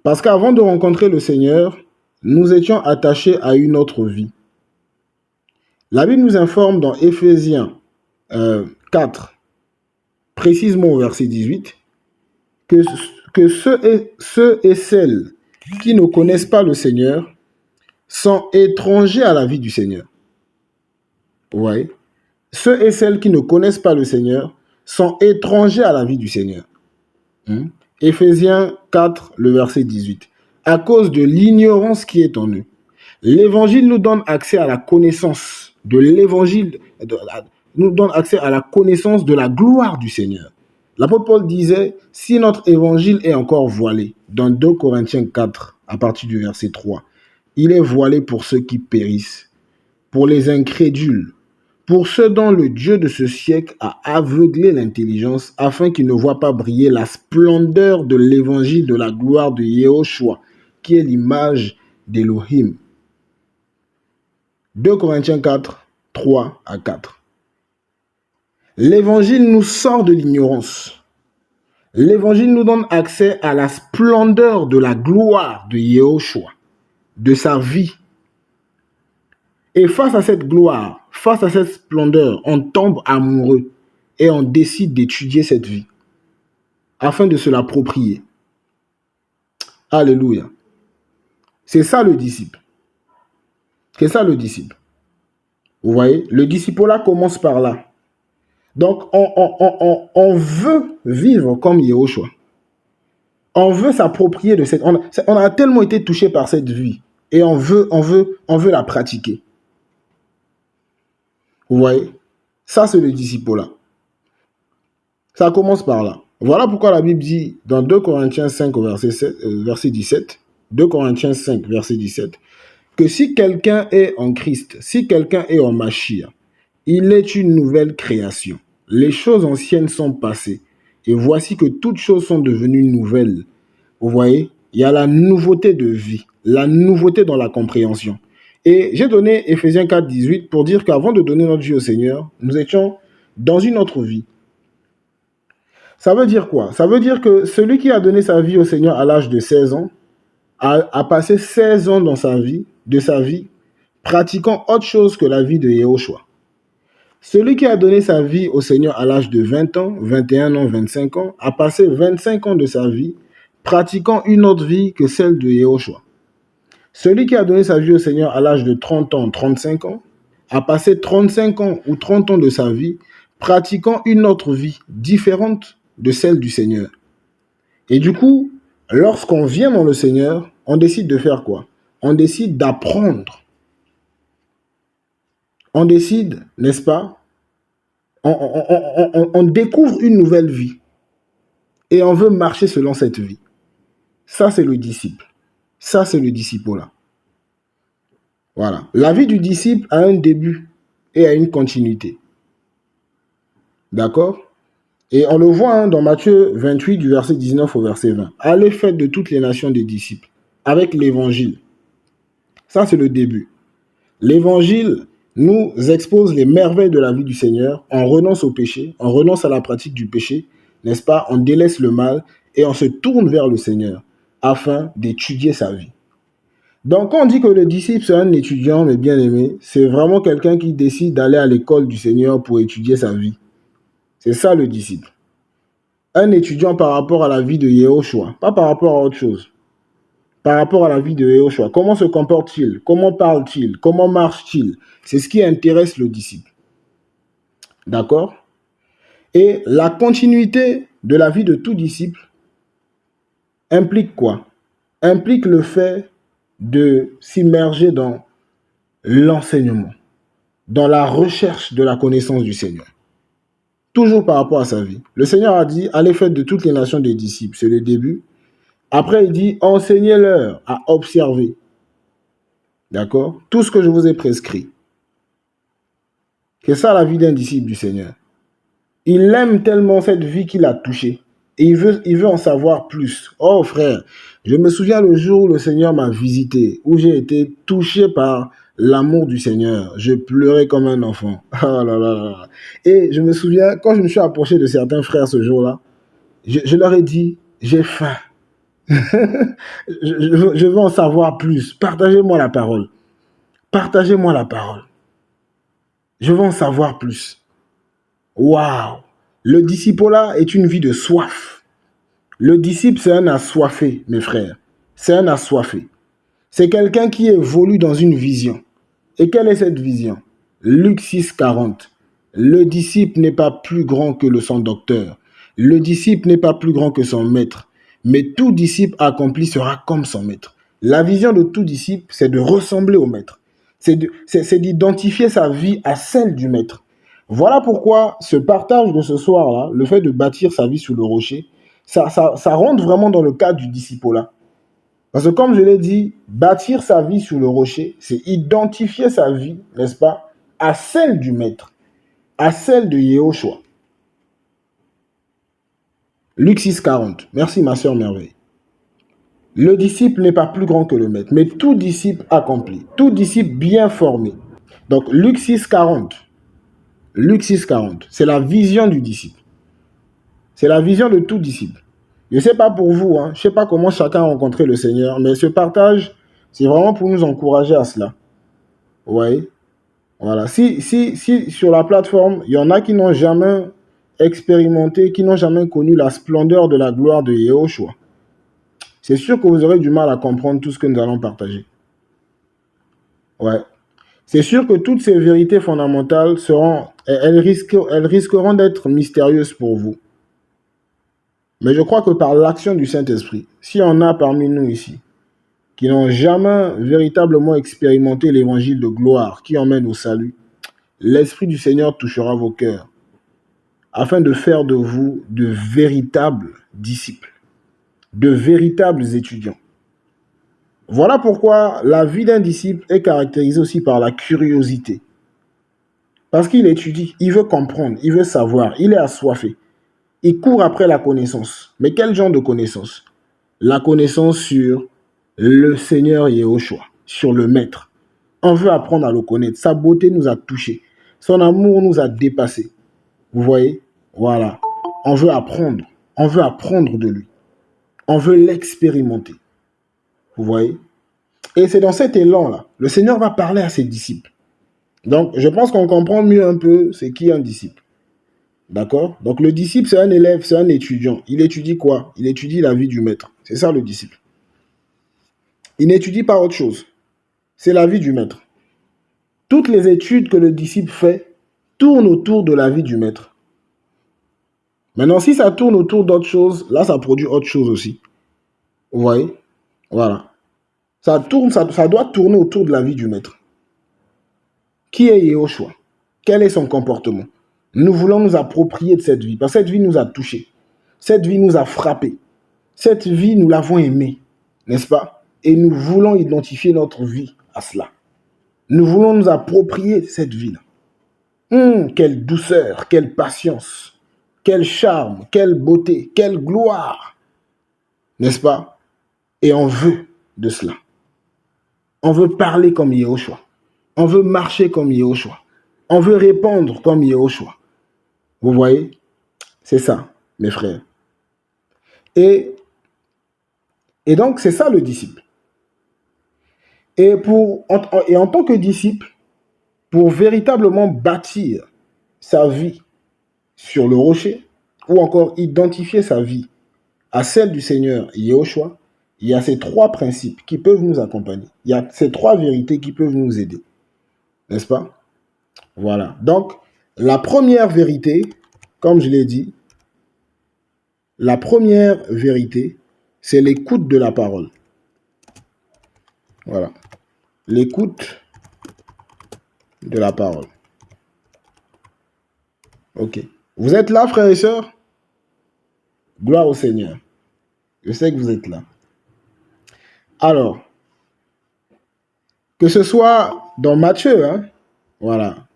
Parce qu'avant de rencontrer le Seigneur, nous étions attachés à une autre vie. La Bible nous informe dans Éphésiens 4, précisément au verset 18, que ceux et celles qui ne connaissent pas le Seigneur sont étrangers à la vie du Seigneur. Vous voyez? Ceux et celles qui ne connaissent pas le Seigneur sont étrangers à la vie du Seigneur. Éphésiens 4, le verset 18. À cause de l'ignorance qui est en eux. L'évangile nous donne accès à la connaissance de l'évangile, nous donne accès à la connaissance de la gloire du Seigneur. L'apôtre Paul disait, si notre évangile est encore voilé, dans 2 Corinthiens 4, à partir du verset 3, il est voilé pour ceux qui périssent, pour les incrédules, pour ceux dont le Dieu de ce siècle a aveuglé l'intelligence, afin qu'ils ne voient pas briller la splendeur de l'évangile de la gloire de Yahushua, qui est l'image d'Élohim. 2 Corinthiens 4, 3 à 4. L'évangile nous sort de l'ignorance. L'évangile nous donne accès à la splendeur de la gloire de Yahushua, de sa vie. Et face à cette gloire, face à cette splendeur, on tombe amoureux et on décide d'étudier cette vie afin de se l'approprier. Alléluia. C'est ça le disciple. C'est ça le disciple. Vous voyez, le disciple-là commence par là. Donc, on veut vivre comme Yahushua. On veut s'approprier de cette... On a tellement été touché par cette vie et on veut la pratiquer. Vous voyez? Ça, c'est le disciple-là. Ça commence par là. Voilà pourquoi la Bible dit dans 2 Corinthiens 5, verset 17, 2 Corinthiens 5, verset 17, que si quelqu'un est en Christ, si quelqu'un est en Machia, il est une nouvelle création. Les choses anciennes sont passées et voici que toutes choses sont devenues nouvelles. Vous voyez, il y a la nouveauté de vie, la nouveauté dans la compréhension. Et j'ai donné Éphésiens 4, 18 pour dire qu'avant de donner notre vie au Seigneur, nous étions dans une autre vie. Ça veut dire quoi? Ça veut dire que celui qui a donné sa vie au Seigneur à l'âge de 16 ans a passé 16 ans dans sa vie, pratiquant autre chose que la vie de Yehoshua. Celui qui a donné sa vie au Seigneur à l'âge de 20 ans, 21 ans, 25 ans, a passé 25 ans de sa vie pratiquant une autre vie que celle de Yehoshua. Celui qui a donné sa vie au Seigneur à l'âge de 30 ans, 35 ans, a passé 35 ans ou 30 ans de sa vie pratiquant une autre vie différente de celle du Seigneur. Et du coup, lorsqu'on vient dans le Seigneur, on décide de faire quoi? On décide d'apprendre. On décide, n'est-ce pas? On découvre une nouvelle vie. Et on veut marcher selon cette vie. Ça, c'est le disciple. Ça, c'est le disciple-là. Voilà. La vie du disciple a un début et a une continuité. D'accord? Et on le voit dans Matthieu 28, du verset 19 au verset 20. Allez, faites de toutes les nations des disciples, avec l'évangile. Ça, c'est le début. L'évangile nous expose les merveilles de la vie du Seigneur. On renonce au péché, on renonce à la pratique du péché, n'est-ce pas? On délaisse le mal et on se tourne vers le Seigneur afin d'étudier sa vie. Donc, quand on dit que le disciple, c'est un étudiant, mes bien-aimés, c'est vraiment quelqu'un qui décide d'aller à l'école du Seigneur pour étudier sa vie. C'est ça le disciple. Un étudiant par rapport à la vie de Yehoshua, pas par rapport à autre chose. Par rapport à la vie de Yehoshua, comment se comporte-t-il? Comment parle-t-il? Comment marche-t-il? C'est ce qui intéresse le disciple. D'accord? Et la continuité de la vie de tout disciple implique quoi? Implique le fait de s'immerger dans l'enseignement, dans la recherche de la connaissance du Seigneur. Toujours par rapport à sa vie. Le Seigneur a dit, allez faire de toutes les nations des disciples. C'est le début. Après, il dit, enseignez-leur à observer. D'accord? Tout ce que je vous ai prescrit. C'est ça la vie d'un disciple du Seigneur. Il aime tellement cette vie qu'il a touchée. Et il veut en savoir plus. Oh frère, je me souviens le jour où le Seigneur m'a visité, où j'ai été touché par l'amour du Seigneur. Je pleurais comme un enfant. Oh là là là. Et je me souviens, quand je me suis approché de certains frères ce jour-là, je leur ai dit, j'ai faim. je veux en savoir plus. Partagez-moi la parole. Partagez-moi la parole. Je veux en savoir plus. Waouh! Le disciple-là est une vie de soif. Le disciple, c'est un assoiffé, mes frères. C'est un assoiffé. C'est quelqu'un qui évolue dans une vision. Et quelle est cette vision? Luc 6, 40. Le disciple n'est pas plus grand que son docteur. Le disciple n'est pas plus grand que son maître. Mais tout disciple accompli sera comme son maître. La vision de tout disciple, c'est de ressembler au maître. C'est d'identifier sa vie à celle du maître. Voilà pourquoi ce partage de ce soir-là, le fait de bâtir sa vie sur le rocher, ça rentre vraiment dans le cadre du disciple-là. Parce que comme je l'ai dit, bâtir sa vie sur le rocher, c'est identifier sa vie, n'est-ce pas, à celle du maître, à celle de Yehoshua. Luc 6, 40. Merci ma sœur merveille. Le disciple n'est pas plus grand que le maître, mais tout disciple accompli, tout disciple bien formé. Donc Luc 6, 40. Luc 6, 40. C'est la vision du disciple. C'est la vision de tout disciple. Je ne sais pas pour vous, je ne sais pas comment chacun a rencontré le Seigneur, mais ce partage, c'est vraiment pour nous encourager à cela. Vous voyez? Voilà. Si sur la plateforme, il y en a qui n'ont jamais expérimenté, qui n'ont jamais connu la splendeur de la gloire de Yehoshua, c'est sûr que vous aurez du mal à comprendre tout ce que nous allons partager. Ouais. C'est sûr que toutes ces vérités fondamentales elles risqueront d'être mystérieuses pour vous. Mais je crois que par l'action du Saint-Esprit, s'il y en a parmi nous ici qui n'ont jamais véritablement expérimenté l'évangile de gloire qui emmène au salut, l'Esprit du Seigneur touchera vos cœurs afin de faire de vous de véritables disciples, de véritables étudiants. Voilà pourquoi la vie d'un disciple est caractérisée aussi par la curiosité. Parce qu'il étudie, il veut comprendre, il veut savoir, il est assoiffé. Il court après la connaissance. Mais quel genre de connaissance? La connaissance sur le Seigneur Yahushua, sur le Maître. On veut apprendre à le connaître. Sa beauté nous a touchés. Son amour nous a dépassés. Vous voyez? Voilà. On veut apprendre. On veut apprendre de lui. On veut l'expérimenter. Vous voyez? Et c'est dans cet élan-là. Le Seigneur va parler à ses disciples. Donc, je pense qu'on comprend mieux un peu c'est qui un disciple. D'accord? Donc, le disciple, c'est un élève, c'est un étudiant. Il étudie quoi? Il étudie la vie du maître. C'est ça, le disciple. Il n'étudie pas autre chose. C'est la vie du maître. Toutes les études que le disciple fait tournent autour de la vie du maître. Maintenant, si ça tourne autour d'autre chose, là, ça produit autre chose aussi. Vous voyez? Voilà. Ça doit tourner autour de la vie du maître. Qui est Yahushua? Quel est son comportement? Nous voulons nous approprier de cette vie, parce que cette vie nous a touchés. Cette vie nous a frappés. Cette vie, nous l'avons aimée, n'est-ce pas? Et nous voulons identifier notre vie à cela. Nous voulons nous approprier cette vie-là. Quelle douceur, quelle patience, quel charme, quelle beauté, quelle gloire, n'est-ce pas? Et on veut de cela. On veut parler comme Yahushua. On veut marcher comme Yahushua. On veut répondre comme Yahushua. Vous voyez? C'est ça, mes frères. Et donc, c'est ça le disciple. Et en tant que disciple, pour véritablement bâtir sa vie sur le rocher, ou encore identifier sa vie à celle du Seigneur Yahushua, il y a ces trois principes qui peuvent nous accompagner. Il y a ces trois vérités qui peuvent nous aider. N'est-ce pas? Voilà. Donc, la première vérité, comme je l'ai dit, la première vérité, c'est l'écoute de la parole. Voilà. L'écoute de la parole. Ok. Vous êtes là, frères et sœurs? Gloire au Seigneur. Je sais que vous êtes là. Alors, que ce soit dans Matthieu, hein, voilà.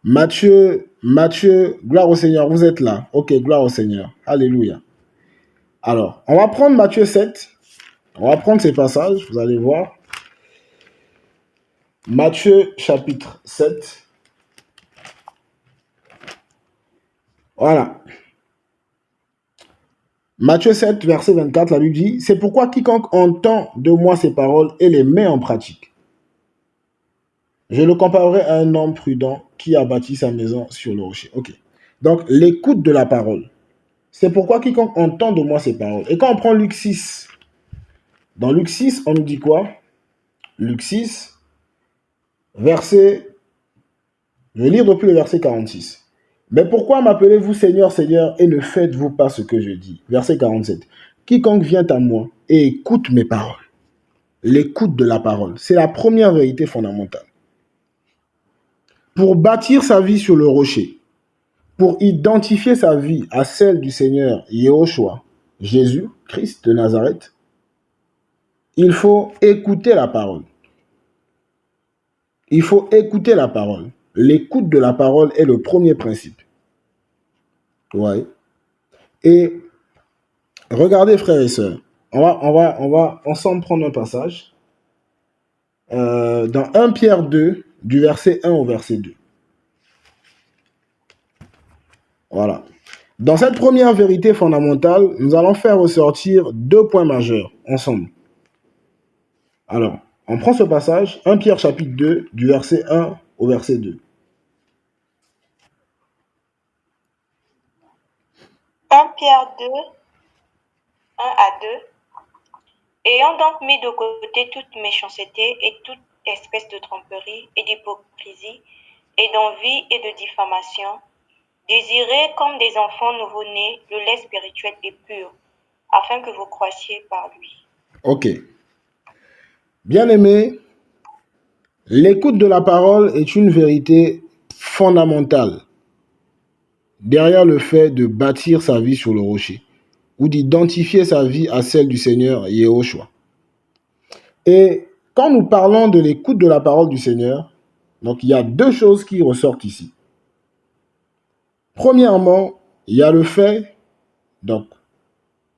Matthieu, gloire au Seigneur, vous êtes là. Ok, gloire au Seigneur. Alléluia. Alors, on va prendre Matthieu 7. On va prendre ces passages, vous allez voir. Matthieu chapitre 7. Voilà. Matthieu 7, verset 24, la Bible dit, « C'est pourquoi quiconque entend de moi ces paroles et les met en pratique, je le comparerai à un homme prudent qui a bâti sa maison sur le rocher. » Ok. Donc, l'écoute de la parole. C'est pourquoi quiconque entend de moi ces paroles. Et quand on prend Luc 6, dans Luc 6, on nous dit quoi? Luc 6, verset, je vais lire depuis le verset 46. Mais pourquoi m'appelez-vous Seigneur, Seigneur, et ne faites-vous pas ce que je dis? Verset 47. Quiconque vient à moi et écoute mes paroles. L'écoute de la parole. C'est la première vérité fondamentale. Pour bâtir sa vie sur le rocher, pour identifier sa vie à celle du Seigneur Yahushua, Jésus, Christ de Nazareth, il faut écouter la parole. Il faut écouter la parole. L'écoute de la parole est le premier principe. Ouais. Et regardez, frères et sœurs, on va ensemble prendre un passage dans 1 Pierre 2, du verset 1 au verset 2. Voilà. Dans cette première vérité fondamentale, nous allons faire ressortir deux points majeurs ensemble. Alors, on prend ce passage, 1 Pierre chapitre 2, du verset 1 au verset 2. 1 Pierre 2, 1 à 2. Ayant donc mis de côté toute méchanceté et toute espèce de tromperie et d'hypocrisie et d'envie et de diffamation, Désirez comme des enfants nouveau-nés le lait spirituel et pur, afin que vous croissiez par lui. Ok. Bien-aimé, l'écoute de la parole est une vérité fondamentale derrière le fait de bâtir sa vie sur le rocher ou d'identifier sa vie à celle du Seigneur Yehoshua. Et quand nous parlons de l'écoute de la parole du Seigneur, donc il y a deux choses qui ressortent ici. Premièrement, il y a le fait donc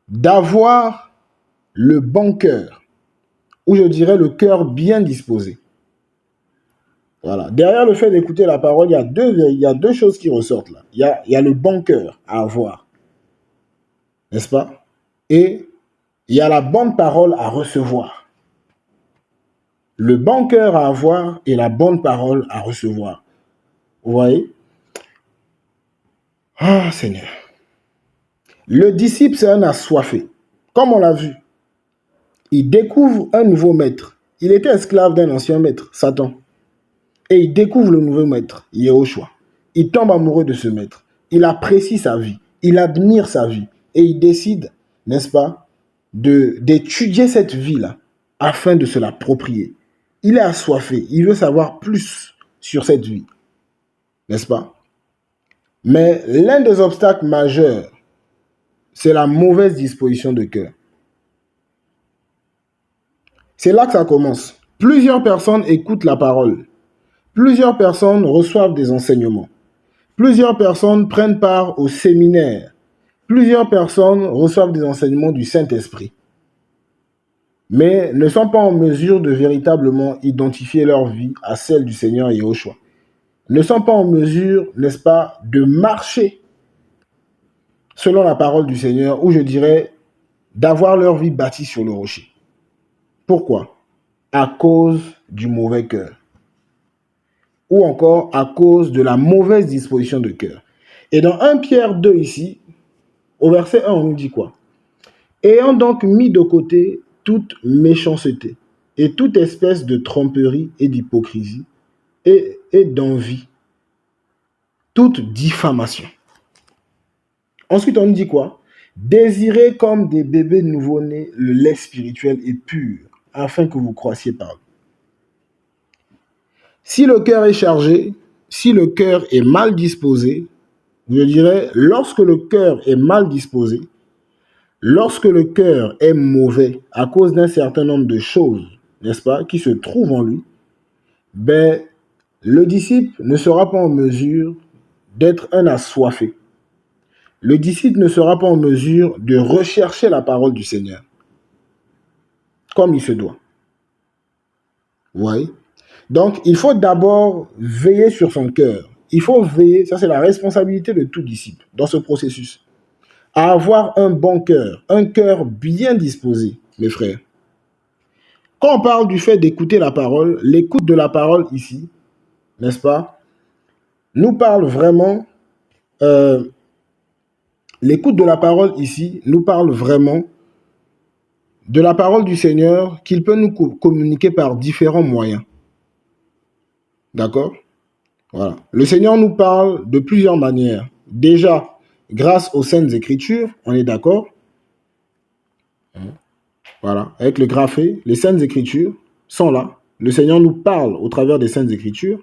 d'avoir le bon cœur, ou je dirais le cœur bien disposé. Voilà. Derrière le fait d'écouter la parole, il y a deux choses qui ressortent là. Il y a le bon cœur à avoir, n'est-ce pas? Et il y a la bonne parole à recevoir. Le bon cœur à avoir et la bonne parole à recevoir. Vous voyez? Ah, Seigneur. Le disciple, c'est un assoiffé. Comme on l'a vu, il découvre un nouveau maître. Il était esclave d'un ancien maître, Satan. Et il découvre le nouveau maître, Yehoshua. Il tombe amoureux de ce maître. Il apprécie sa vie. Il admire sa vie. Et il décide, n'est-ce pas, d'étudier cette vie-là afin de se l'approprier. Il est assoiffé. Il veut savoir plus sur cette vie. N'est-ce pas? Mais l'un des obstacles majeurs, c'est la mauvaise disposition de cœur. C'est là que ça commence. Plusieurs personnes écoutent la parole. Plusieurs personnes reçoivent des enseignements. Plusieurs personnes prennent part au séminaire. Plusieurs personnes reçoivent des enseignements du Saint-Esprit, mais ne sont pas en mesure de véritablement identifier leur vie à celle du Seigneur Yehoshua. Ne sont pas en mesure, n'est-ce pas, de marcher selon la parole du Seigneur, ou je dirais d'avoir leur vie bâtie sur le rocher. Pourquoi? À cause du mauvais cœur. Ou encore à cause de la mauvaise disposition de cœur. Et dans 1 Pierre 2 ici, au verset 1, on nous dit quoi? Ayant donc mis de côté toute méchanceté et toute espèce de tromperie et d'hypocrisie et d'envie, toute diffamation. Ensuite, on nous dit quoi? Désirez comme des bébés nouveau-nés le lait spirituel et pur, afin que vous croissiez par lui. Si le cœur est chargé, si le cœur est mal disposé, je dirais, lorsque le cœur est mal disposé, lorsque le cœur est mauvais à cause d'un certain nombre de choses, n'est-ce pas, qui se trouvent en lui, ben, le disciple ne sera pas en mesure d'être un assoiffé. Le disciple ne sera pas en mesure de rechercher la parole du Seigneur comme il se doit. Vous voyez? Donc, il faut d'abord veiller sur son cœur. Il faut veiller, ça c'est la responsabilité de tout disciple dans ce processus, à avoir un bon cœur, un cœur bien disposé, mes frères. Quand on parle du fait d'écouter la parole, l'écoute de la parole ici, n'est-ce pas, nous parle vraiment, l'écoute de la parole ici nous parle vraiment de la parole du Seigneur qu'il peut nous communiquer par différents moyens. D'accord? Voilà. Le Seigneur nous parle de plusieurs manières. Déjà, grâce aux Saintes Écritures, on est d'accord? Voilà. Avec le graphé, les Saintes Écritures sont là. Le Seigneur nous parle au travers des Saintes Écritures.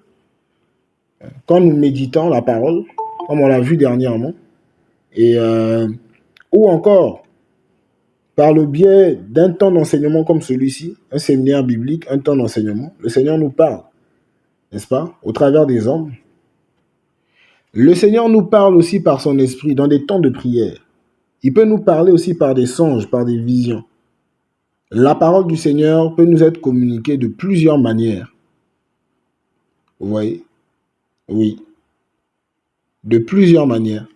Quand nous méditons la parole, comme on l'a vu dernièrement, et ou encore par le biais d'un temps d'enseignement comme celui-ci, un séminaire biblique, un temps d'enseignement, le Seigneur nous parle, n'est-ce pas, au travers des hommes. Le Seigneur nous parle aussi par son esprit dans des temps de prière. Il peut nous parler aussi par des songes, par des visions. La parole du Seigneur peut nous être communiquée de plusieurs manières. Vous voyez? Oui. De plusieurs manières.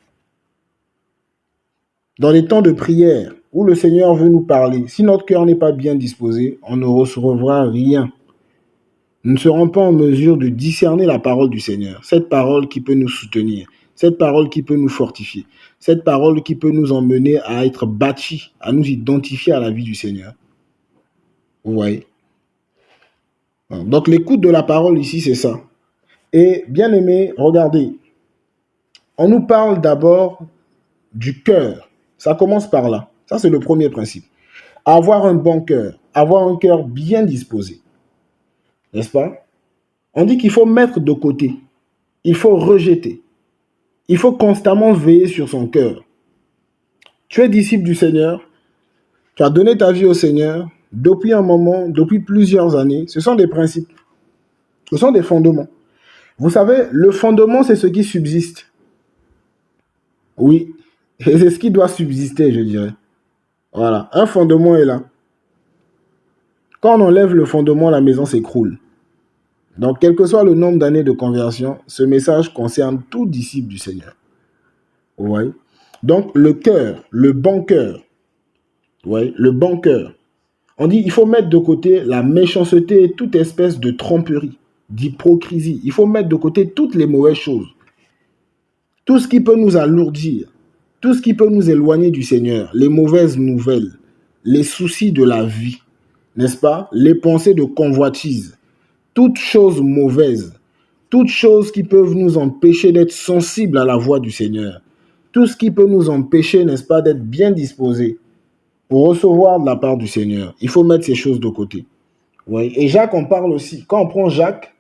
Dans les temps de prière où le Seigneur veut nous parler, si notre cœur n'est pas bien disposé, on ne recevra rien. Nous ne serons pas en mesure de discerner la parole du Seigneur, cette parole qui peut nous soutenir, cette parole qui peut nous fortifier, cette parole qui peut nous emmener à être bâtis, à nous identifier à la vie du Seigneur. Vous voyez? Donc l'écoute de la parole ici, c'est ça. Et bien aimé, regardez, on nous parle d'abord du cœur. Ça commence par là. Ça, c'est le premier principe. Avoir un bon cœur, avoir un cœur bien disposé. N'est-ce pas? On dit qu'il faut mettre de côté, il faut rejeter, il faut constamment veiller sur son cœur. Tu es disciple du Seigneur, tu as donné ta vie au Seigneur depuis un moment, depuis plusieurs années. Ce sont des principes, ce sont des fondements. Vous savez, le fondement, c'est ce qui subsiste. Oui, et c'est ce qui doit subsister, je dirais. Voilà, un fondement est là. Quand on enlève le fondement, la maison s'écroule. Donc, quel que soit le nombre d'années de conversion, ce message concerne tout disciple du Seigneur. Vous voyez? Donc, le cœur, le bon cœur. Vous voyez? Le bon cœur. On dit il faut mettre de côté la méchanceté et toute espèce de tromperie, d'hypocrisie. Il faut mettre de côté toutes les mauvaises choses. Tout ce qui peut nous alourdir, tout ce qui peut nous éloigner du Seigneur, les mauvaises nouvelles, les soucis de la vie, n'est-ce pas? Les pensées de convoitise, toutes choses mauvaises, toutes choses qui peuvent nous empêcher d'être sensibles à la voix du Seigneur, tout ce qui peut nous empêcher, n'est-ce pas, d'être bien disposés pour recevoir de la part du Seigneur. Il faut mettre ces choses de côté. Oui. Et Jacques en parle aussi. Quand on prend Jacques,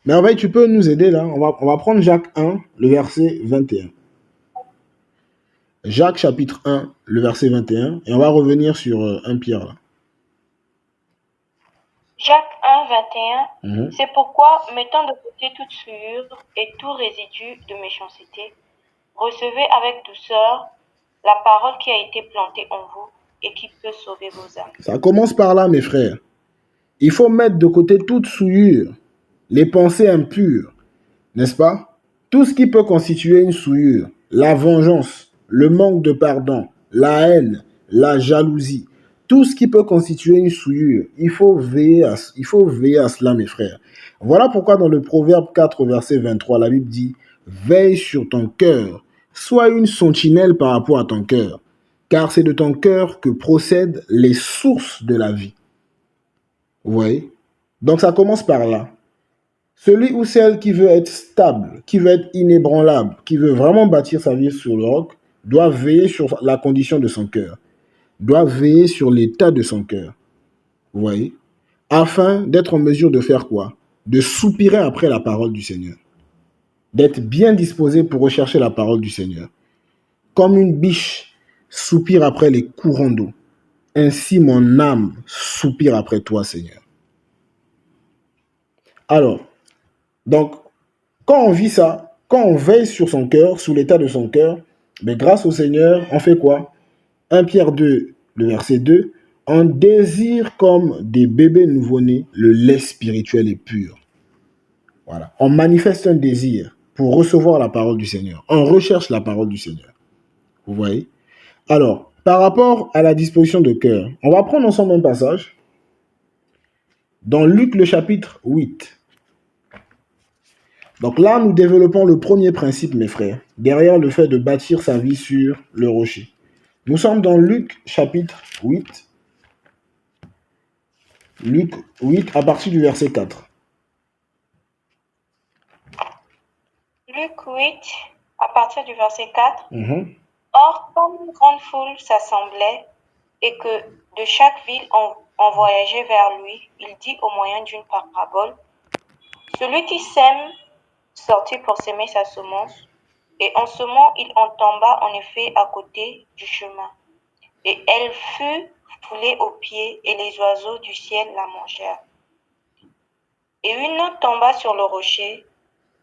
mais en fait, tu peux nous aider là. On va prendre Jacques 1, le verset 21. Jacques chapitre 1, le verset 21. Et on va revenir sur 1 Pierre là. Jacques 1, 21. C'est pourquoi, mettant de côté toute souillure et tout résidu de méchanceté, recevez avec douceur la parole qui a été plantée en vous et qui peut sauver vos âmes. Ça commence par là, mes frères. Il faut mettre de côté toute souillure, les pensées impures, n'est-ce pas? Tout ce qui peut constituer une souillure, la vengeance, le manque de pardon, la haine, la jalousie, tout ce qui peut constituer une souillure, il faut veiller à cela, mes frères. Voilà pourquoi dans le Proverbe 4, verset 23, la Bible dit « Veille sur ton cœur, sois une sentinelle par rapport à ton cœur, car c'est de ton cœur que procèdent les sources de la vie. » Vous voyez? Donc ça commence par là. Celui ou celle qui veut être stable, qui veut être inébranlable, qui veut vraiment bâtir sa vie sur le roc, doit veiller sur la condition de son cœur, doit veiller sur l'état de son cœur. Vous voyez? Afin d'être en mesure de faire quoi? De soupirer après la parole du Seigneur. D'être bien disposé pour rechercher la parole du Seigneur. Comme une biche soupire après les courants d'eau, ainsi mon âme soupire après toi, Seigneur. Alors, donc, quand on vit ça, quand on veille sur son cœur, sur l'état de son cœur, mais grâce au Seigneur, on fait quoi? 1 Pierre 2, le verset 2, on désire comme des bébés nouveau-nés le lait spirituel et pur. Voilà. On manifeste un désir pour recevoir la parole du Seigneur. On recherche la parole du Seigneur. Vous voyez? Alors, par rapport à la disposition de cœur, on va prendre ensemble un passage dans Luc le chapitre 8. Donc là, nous développons le premier principe, mes frères, derrière le fait de bâtir sa vie sur le rocher. Nous sommes dans Luc chapitre 8. Luc 8 à partir du verset 4. Luc 8 à partir du verset 4. Or, quand une grande foule s'assemblait et que de chaque ville on voyageait vers lui, il dit au moyen d'une parabole, celui qui sème sortit pour s'aimer sa semence, et en semant, il en tomba en effet à côté du chemin. Et elle fut foulée aux pieds, et les oiseaux du ciel la mangèrent. Et une autre tomba sur le rocher,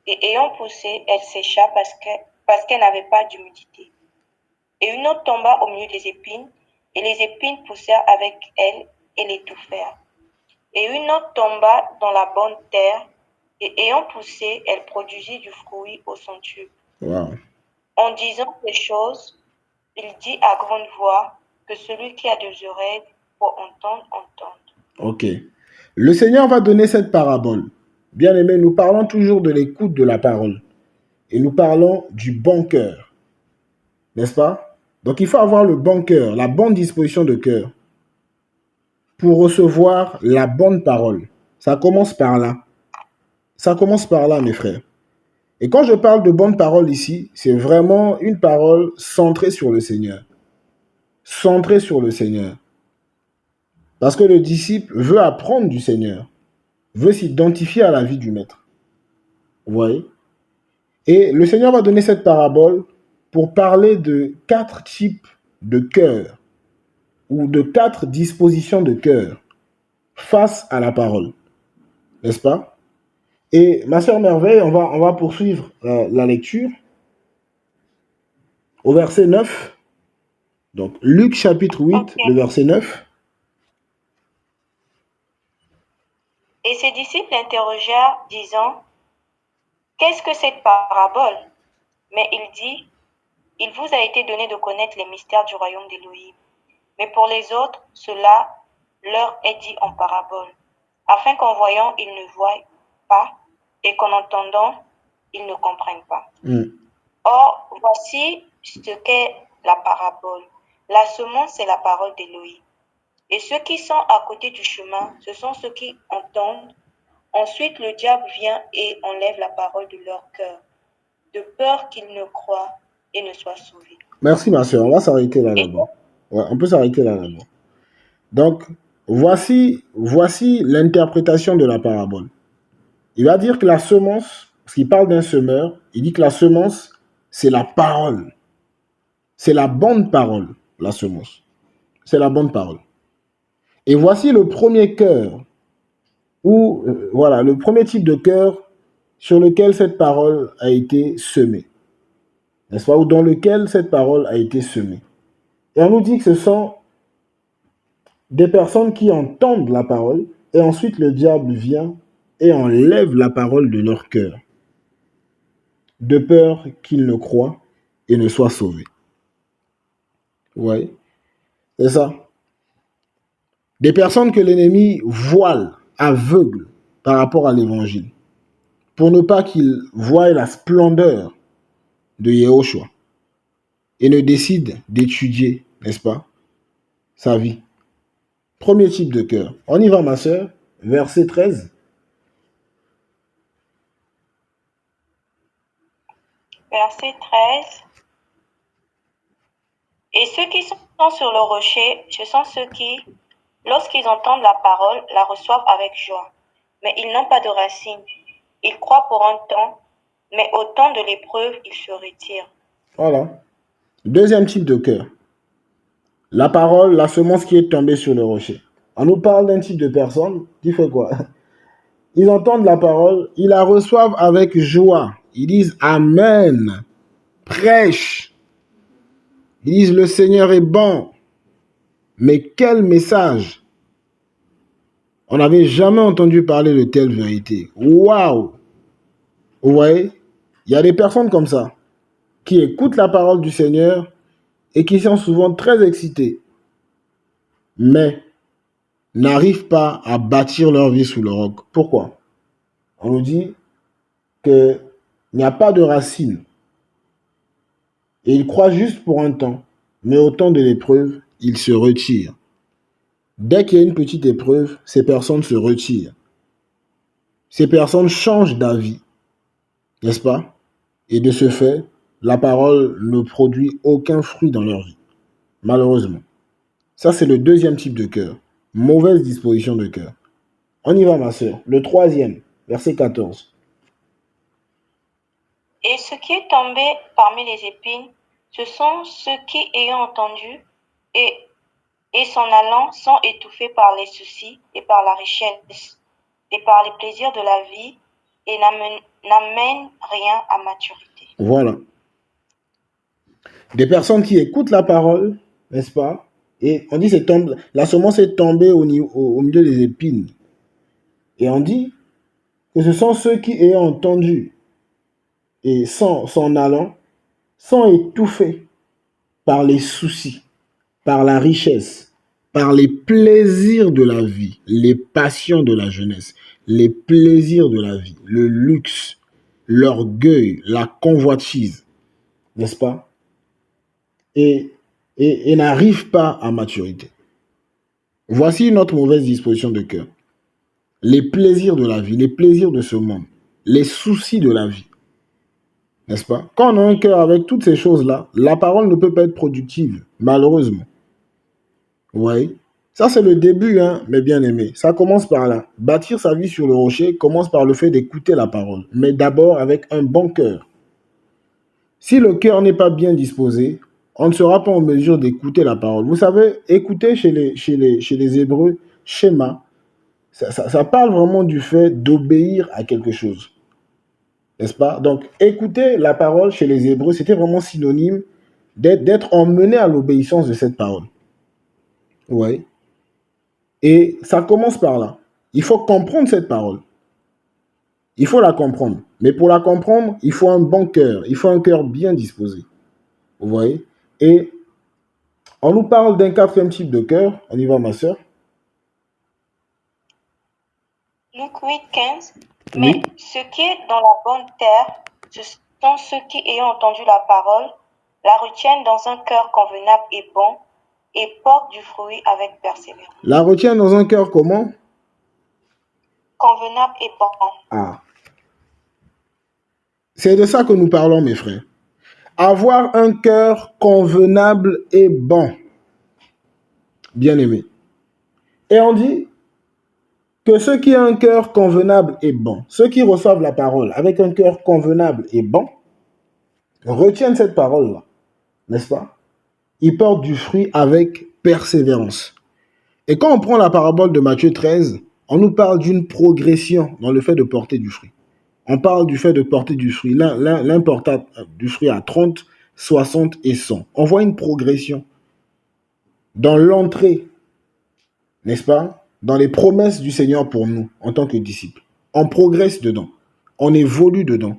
et ayant poussé, elle sécha parce qu'elle n'avait pas d'humidité. Et une autre tomba au milieu des épines, et les épines poussèrent avec elle et l'étouffèrent. Et une autre tomba dans la bonne terre, et ayant poussé, elle produisit du fruit au centuple. Wow. En disant ces choses, il dit à grande voix que celui qui a des oreilles pour entendre, entende. Ok. Le Seigneur va donner cette parabole. Bien aimé, nous parlons toujours de l'écoute de la parole. Et nous parlons du bon cœur. N'est-ce pas? Donc il faut avoir le bon cœur, la bonne disposition de cœur pour recevoir la bonne parole. Ça commence par là. Ça commence par là, mes frères. Et quand je parle de bonne parole ici, c'est vraiment une parole centrée sur le Seigneur. Centrée sur le Seigneur. Parce que le disciple veut apprendre du Seigneur, veut s'identifier à la vie du Maître. Vous voyez? Et le Seigneur va donner cette parabole pour parler de 4 types de cœur ou de 4 dispositions de cœur face à la parole. N'est-ce pas? Et ma sœur Merveille, on va poursuivre la lecture au verset 9. Donc, Luc chapitre 8, Ok. le verset 9. Et ses disciples l'interrogèrent, disant, qu'est-ce que cette parabole? Mais il dit, il vous a été donné de connaître les mystères du royaume d'Élohim. Mais pour les autres, cela leur est dit en parabole, afin qu'en voyant, ils ne voient pas, et qu'en entendant, ils ne comprennent pas. Or, voici ce qu'est la parabole. La semence, c'est la parole d'Élohim. Et ceux qui sont à côté du chemin, ce sont ceux qui entendent. Ensuite, le diable vient et enlève la parole de leur cœur, de peur qu'ils ne croient et ne soient sauvés. Merci ma soeur, on va s'arrêter là Et d'abord. Ouais, on peut s'arrêter là d'abord. Donc, voici l'interprétation de la parabole. Il va dire que la semence, parce qu'il parle d'un semeur, il dit que la semence, c'est la parole. C'est la bonne parole, la semence. C'est la bonne parole. Et voici le premier cœur, ou voilà, le premier type de cœur sur lequel cette parole a été semée. N'est-ce pas? Ou dans lequel cette parole a été semée. Et on nous dit que ce sont des personnes qui entendent la parole, et ensuite le diable vient et enlève la parole de leur cœur, de peur qu'ils ne croient et ne soient sauvés. Oui, c'est ça. Des personnes que l'ennemi voile, aveugle par rapport à l'évangile, pour ne pas qu'ils voient la splendeur de Yehoshua et ne décident d'étudier, n'est-ce pas, sa vie. Premier type de cœur. On y va, ma sœur, verset 13. verset 13. Et ceux qui sont sur le rocher, ce sont ceux qui, lorsqu'ils entendent la parole, la reçoivent avec joie. Mais ils n'ont pas de racines. Ils croient pour un temps, mais au temps de l'épreuve, ils se retirent. Voilà. Deuxième type de cœur. La parole, la semence qui est tombée sur le rocher. On nous parle d'un type de personne qui fait quoi? Ils entendent la parole, ils la reçoivent avec joie. Ils disent Amen. Prêche. Ils disent le Seigneur est bon. Mais quel message! On n'avait jamais entendu parler de telle vérité. Waouh! Vous voyez? Il y a des personnes comme ça qui écoutent la parole du Seigneur et qui sont souvent très excités, mais n'arrivent pas à bâtir leur vie sous le roc. Pourquoi? On nous dit qu'il n'y a pas de racines. Et ils croient juste pour un temps, mais au temps de l'épreuve, ils se retirent. Dès qu'il y a une petite épreuve, ces personnes se retirent. Ces personnes changent d'avis, n'est-ce pas? Et de ce fait, la parole ne produit aucun fruit dans leur vie, malheureusement. Ça, c'est le deuxième type de cœur. Mauvaise disposition de cœur. On y va, ma sœur. Le troisième, verset 14. Et ce qui est tombé parmi les épines, ce sont ceux qui, ayant entendu et s'en allant, sont étouffés par les soucis et par la richesse et par les plaisirs de la vie et n'amènent rien à maturité. Voilà. Des personnes qui écoutent la parole, n'est-ce pas? Et on dit la semence est tombée au milieu des épines. Et on dit que ce sont ceux qui, ayant entendu et s'en allant, sont étouffés par les soucis, par la richesse, par les plaisirs de la vie, les passions de la jeunesse, les plaisirs de la vie, le luxe, l'orgueil, la convoitise, n'est-ce pas? Et n'arrivent pas à maturité. Voici notre mauvaise disposition de cœur. Les plaisirs de la vie, les plaisirs de ce monde, les soucis de la vie. N'est-ce pas? Quand on a un cœur avec toutes ces choses-là, la parole ne peut pas être productive, malheureusement. Vous voyez? Ça, c'est le début, hein, mes bien-aimés. Ça commence par là. Bâtir sa vie sur le rocher commence par le fait d'écouter la parole, mais d'abord avec un bon cœur. Si le cœur n'est pas bien disposé, on ne sera pas en mesure d'écouter la parole. Vous savez, écouter chez les Hébreux, schéma, ça parle vraiment du fait d'obéir à quelque chose. N'est-ce pas? Donc, écouter la parole chez les Hébreux, c'était vraiment synonyme d'être emmené à l'obéissance de cette parole. Oui. Et ça commence par là. Il faut comprendre cette parole. Il faut la comprendre. Mais pour la comprendre, il faut un bon cœur. Il faut un cœur bien disposé. Vous voyez? Et on nous parle d'un quatrième type de cœur. On y va, ma soeur. Luc 8, 15. Oui. Mais ce qui est dans la bonne terre, ce sont ceux qui, ayant entendu la parole, la retiennent dans un cœur convenable et bon, et portent du fruit avec persévérance. La retiennent dans un cœur comment? Convenable et bon. Ah. C'est de ça que nous parlons, mes frères. Avoir un cœur convenable et bon. Bien aimé. Et on dit que ceux qui ont un cœur convenable et bon, ceux qui reçoivent la parole avec un cœur convenable et bon, retiennent cette parole-là, n'est-ce pas? Ils portent du fruit avec persévérance. Et quand on prend la parabole de Matthieu 13, on nous parle d'une progression dans le fait de porter du fruit. On parle du fait de porter du fruit. L'un porte du fruit à 30, 60 et 100. On voit une progression dans l'entrée, n'est-ce pas? Dans les promesses du Seigneur pour nous, en tant que disciples. On progresse dedans. On évolue dedans.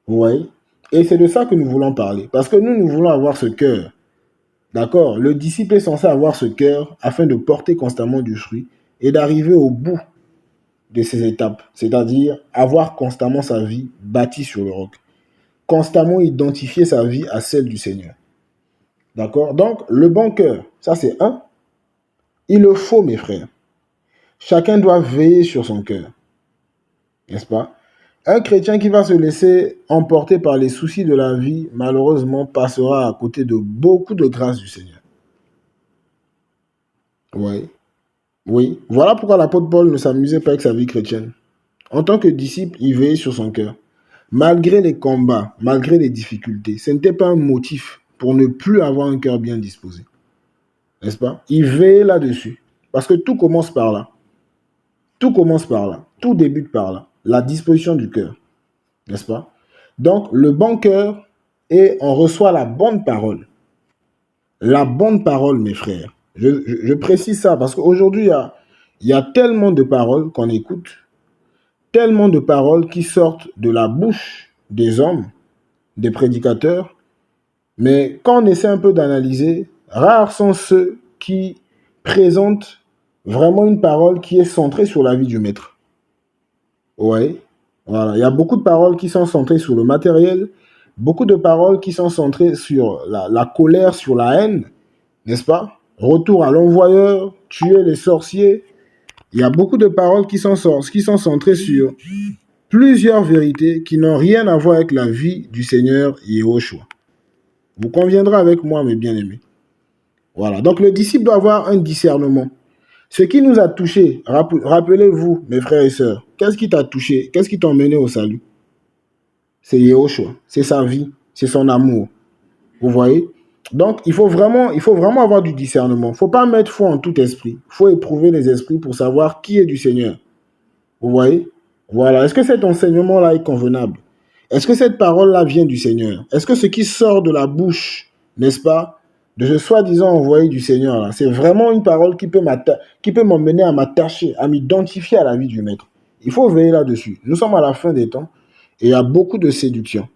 Vous voyez? Et c'est de ça que nous voulons parler. Parce que nous voulons avoir ce cœur. D'accord? Le disciple est censé avoir ce cœur afin de porter constamment du fruit et d'arriver au bout de ces étapes. C'est-à-dire avoir constamment sa vie bâtie sur le roc. Constamment identifier sa vie à celle du Seigneur. D'accord? Donc, le bon cœur, ça c'est un. Il le faut, mes frères. Chacun doit veiller sur son cœur. N'est-ce pas? Un chrétien qui va se laisser emporter par les soucis de la vie, malheureusement, passera à côté de beaucoup de grâce du Seigneur. Oui. Oui. Voilà pourquoi l'apôtre Paul ne s'amusait pas avec sa vie chrétienne. En tant que disciple, il veillait sur son cœur. Malgré les combats, malgré les difficultés, ce n'était pas un motif pour ne plus avoir un cœur bien disposé. N'est-ce pas? Il veillait là-dessus. Parce que tout commence par là. Tout commence par là. Tout débute par là. La disposition du cœur. N'est-ce pas? Donc, le bon cœur, et on reçoit la bonne parole. La bonne parole, mes frères. Je précise ça parce qu'aujourd'hui, il y a tellement de paroles qu'on écoute, tellement de paroles qui sortent de la bouche des hommes, des prédicateurs, mais quand on essaie un peu d'analyser, rares sont ceux qui présentent vraiment une parole qui est centrée sur la vie du maître. Oui, voilà. Il y a beaucoup de paroles qui sont centrées sur le matériel, beaucoup de paroles qui sont centrées sur la colère, sur la haine, n'est-ce pas? Retour à l'envoyeur, tuer les sorciers. Il y a beaucoup de paroles qui sont centrées sur plusieurs vérités qui n'ont rien à voir avec la vie du Seigneur Yahushua. Vous conviendrez avec moi, mes bien-aimés. Voilà. Donc, le disciple doit avoir un discernement. Ce qui nous a touchés, rappelez-vous, mes frères et sœurs, qu'est-ce qui t'a touché? Qu'est-ce qui t'a emmené au salut? C'est Yahushua. C'est sa vie. C'est son amour. Vous voyez? Donc, il faut vraiment avoir du discernement. Il ne faut pas mettre foi en tout esprit. Il faut éprouver les esprits pour savoir qui est du Seigneur. Vous voyez? Voilà. Est-ce que cet enseignement-là est convenable? Est-ce que cette parole-là vient du Seigneur? Est-ce que ce qui sort de la bouche, n'est-ce pas, de ce soi-disant envoyé du Seigneur, là, c'est vraiment une parole qui peut m'emmener à m'attacher, à m'identifier à la vie du Maître? Il faut veiller là-dessus. Nous sommes à la fin des temps et il y a beaucoup de séduction.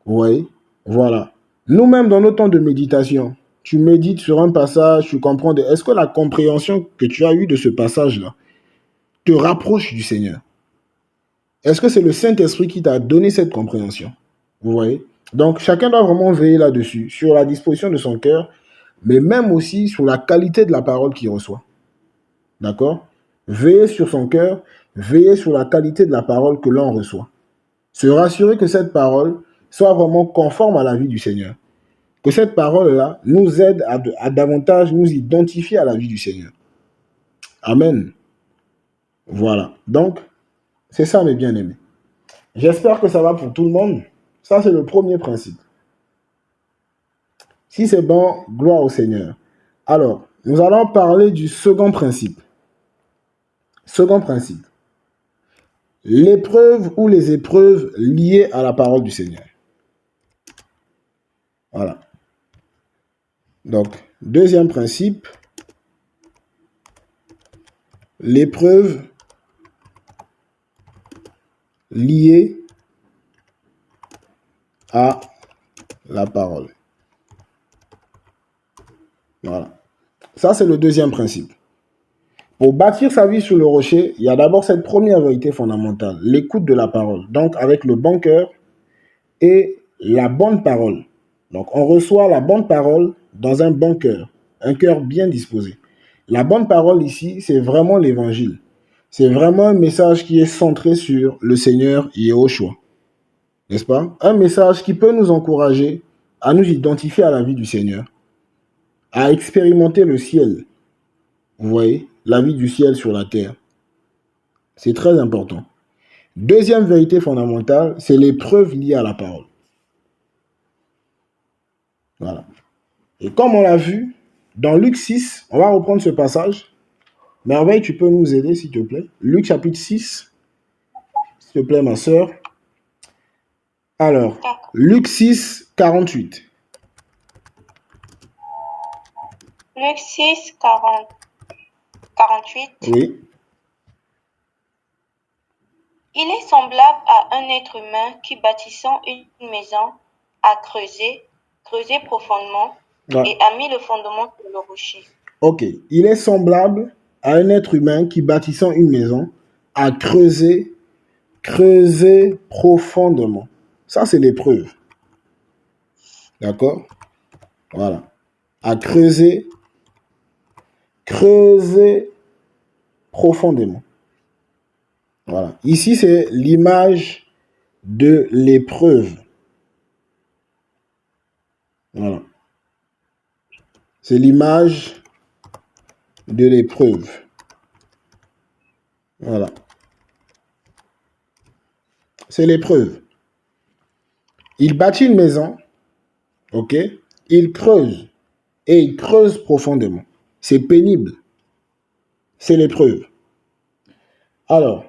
Vous voyez? Voilà. Nous-mêmes, dans nos temps de méditation, tu médites sur un passage, tu comprends. Est-ce que la compréhension que tu as eue de ce passage-là te rapproche du Seigneur? Est-ce que c'est le Saint-Esprit qui t'a donné cette compréhension? Vous voyez? Donc, chacun doit vraiment veiller là-dessus, sur la disposition de son cœur, mais même aussi sur la qualité de la parole qu'il reçoit. D'accord? Veiller sur son cœur, veiller sur la qualité de la parole que l'on reçoit. Se rassurer que cette parole soit vraiment conforme à la vie du Seigneur. Que cette parole-là nous aide à davantage nous identifier à la vie du Seigneur. Amen. Voilà. Donc, c'est ça, mes bien-aimés. J'espère que ça va pour tout le monde. Ça, c'est le premier principe. Si c'est bon, gloire au Seigneur. Alors, nous allons parler du second principe. Second principe. L'épreuve ou les épreuves liées à la parole du Seigneur. Voilà. Donc, deuxième principe. L'épreuve liée à la parole. Voilà. Ça, c'est le deuxième principe. Pour bâtir sa vie sur le rocher, il y a d'abord cette première vérité fondamentale, l'écoute de la parole. Donc, avec le bon cœur et la bonne parole. Donc, on reçoit la bonne parole dans un bon cœur, un cœur bien disposé. La bonne parole ici, c'est vraiment l'évangile. C'est vraiment un message qui est centré sur le Seigneur Yahushua. N'est-ce pas? Un message qui peut nous encourager à nous identifier à la vie du Seigneur, à expérimenter le ciel. Vous voyez, la vie du ciel sur la terre. C'est très important. Deuxième vérité fondamentale, c'est l'épreuve liée à la parole. Voilà. Et comme on l'a vu, dans Luc 6, on va reprendre ce passage. Merveille, tu peux nous aider, s'il te plaît. Luc chapitre 6, s'il te plaît, ma sœur. Alors, Luc 6, 48. Luc 6, 48. Oui. Il est semblable à un être humain qui, bâtissant une maison, a creusé profondément et a mis le fondement sur le rocher. Ok. Il est semblable à un être humain qui, bâtissant une maison, a creusé profondément. Ça, c'est l'épreuve. D'accord? Voilà. A creusé profondément. Voilà. Ici, c'est l'image de l'épreuve. Voilà. C'est l'image de l'épreuve. Voilà. C'est l'épreuve. Il bâtit une maison, ok? Il creuse, et il creuse profondément. C'est pénible. C'est l'épreuve. Alors,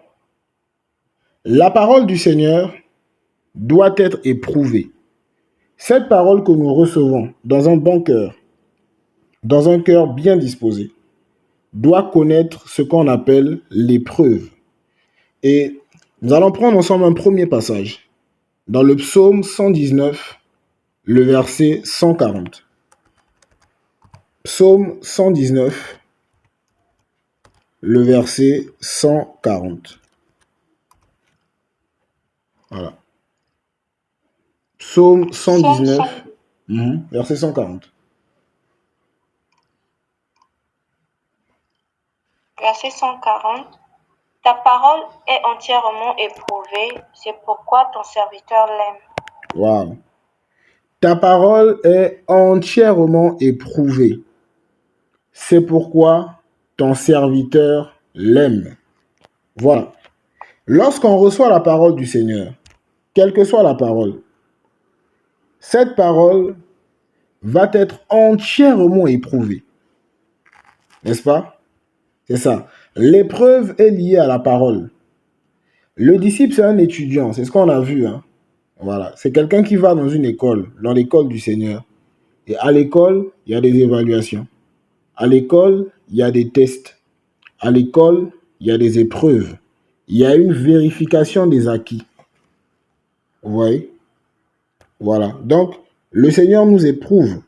la parole du Seigneur doit être éprouvée. Cette parole que nous recevons dans un bon cœur, dans un cœur bien disposé, doit connaître ce qu'on appelle l'épreuve. Et nous allons prendre ensemble un premier passage dans le psaume 119, le verset 140. Psaume 119, le verset 140. Voilà. Psaume 119, verset 140. Verset 140. Ta parole est entièrement éprouvée, c'est pourquoi ton serviteur l'aime. Wow. Ta parole est entièrement éprouvée. C'est pourquoi ton serviteur l'aime. Voilà. Lorsqu'on reçoit la parole du Seigneur, quelle que soit la parole, cette parole va être entièrement éprouvée. N'est-ce pas? C'est ça. L'épreuve est liée à la parole. Le disciple, c'est un étudiant. C'est ce qu'on a vu. Hein? Voilà. C'est quelqu'un qui va dans une école, dans l'école du Seigneur. Et à l'école, il y a des évaluations. À l'école, il y a des tests. À l'école, il y a des épreuves. Il y a une vérification des acquis. Vous voyez? Voilà. Donc, le Seigneur nous éprouve.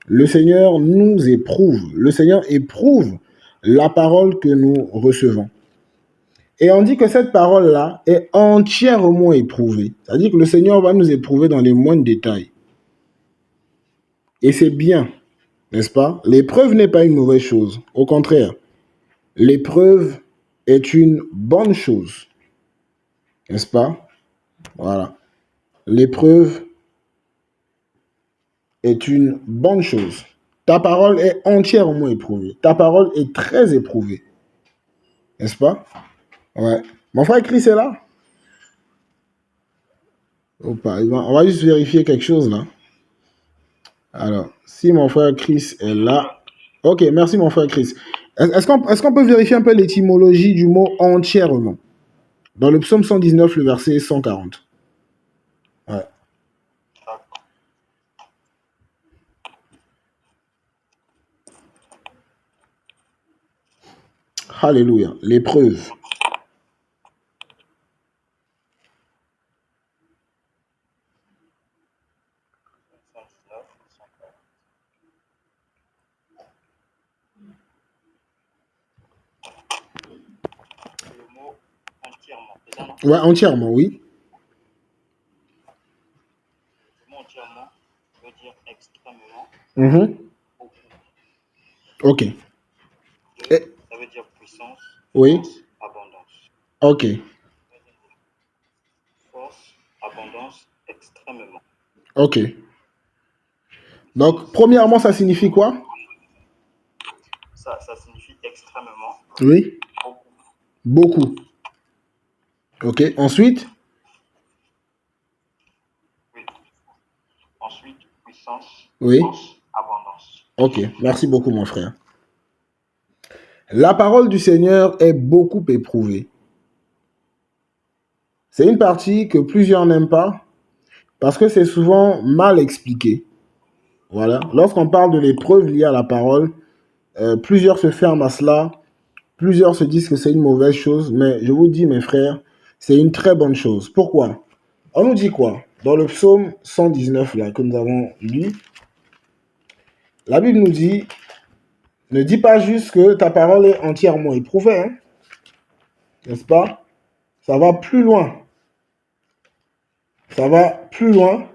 Le Seigneur nous éprouve. Le Seigneur éprouve la parole que nous recevons. Et on dit que cette parole-là est entièrement éprouvée. C'est-à-dire que le Seigneur va nous éprouver dans les moindres détails. Et c'est bien, n'est-ce pas? L'épreuve n'est pas une mauvaise chose. Au contraire, l'épreuve est une bonne chose. N'est-ce pas? Voilà. l'épreuve est une bonne chose. Ta parole est entièrement éprouvée. Ta parole est très éprouvée. N'est-ce pas? Ouais. Mon frère Chris est là? Oh, pas. On va juste vérifier quelque chose là. Alors, si mon frère Chris est là. Ok, merci mon frère Chris. Est-ce qu'on peut vérifier un peu l'étymologie du mot entièrement? Dans le psaume 119, le verset 140. Ouais. Alléluia. L'épreuve. Le mot entièrement, c'est ça, non? Ouais, entièrement, oui. Le mot entièrement veut dire extrêmement, Mhm. beaucoup. Ok. Deux, Et- ça veut dire puissance, oui. force, abondance. Ok. Force, abondance, extrêmement. Ok. Donc, premièrement, ça signifie quoi? Ça signifie extrêmement, Oui. beaucoup. Beaucoup. Ok. Ensuite? Oui. Ensuite, puissance, Oui. force, abondance. Ok. Merci beaucoup, mon frère. La parole du Seigneur est beaucoup éprouvée. C'est une partie que plusieurs n'aiment pas parce que c'est souvent mal expliqué. Voilà. Lorsqu'on parle de l'épreuve liée à la parole, plusieurs se ferment à cela. Plusieurs se disent que c'est une mauvaise chose, mais je vous dis, mes frères, c'est une très bonne chose. Pourquoi? On nous dit quoi? Dans le psaume 119, là, que nous avons lu, la Bible nous dit, ne dis pas juste que ta parole est entièrement éprouvée, hein? N'est-ce pas? Ça va plus loin. Ça va plus loin.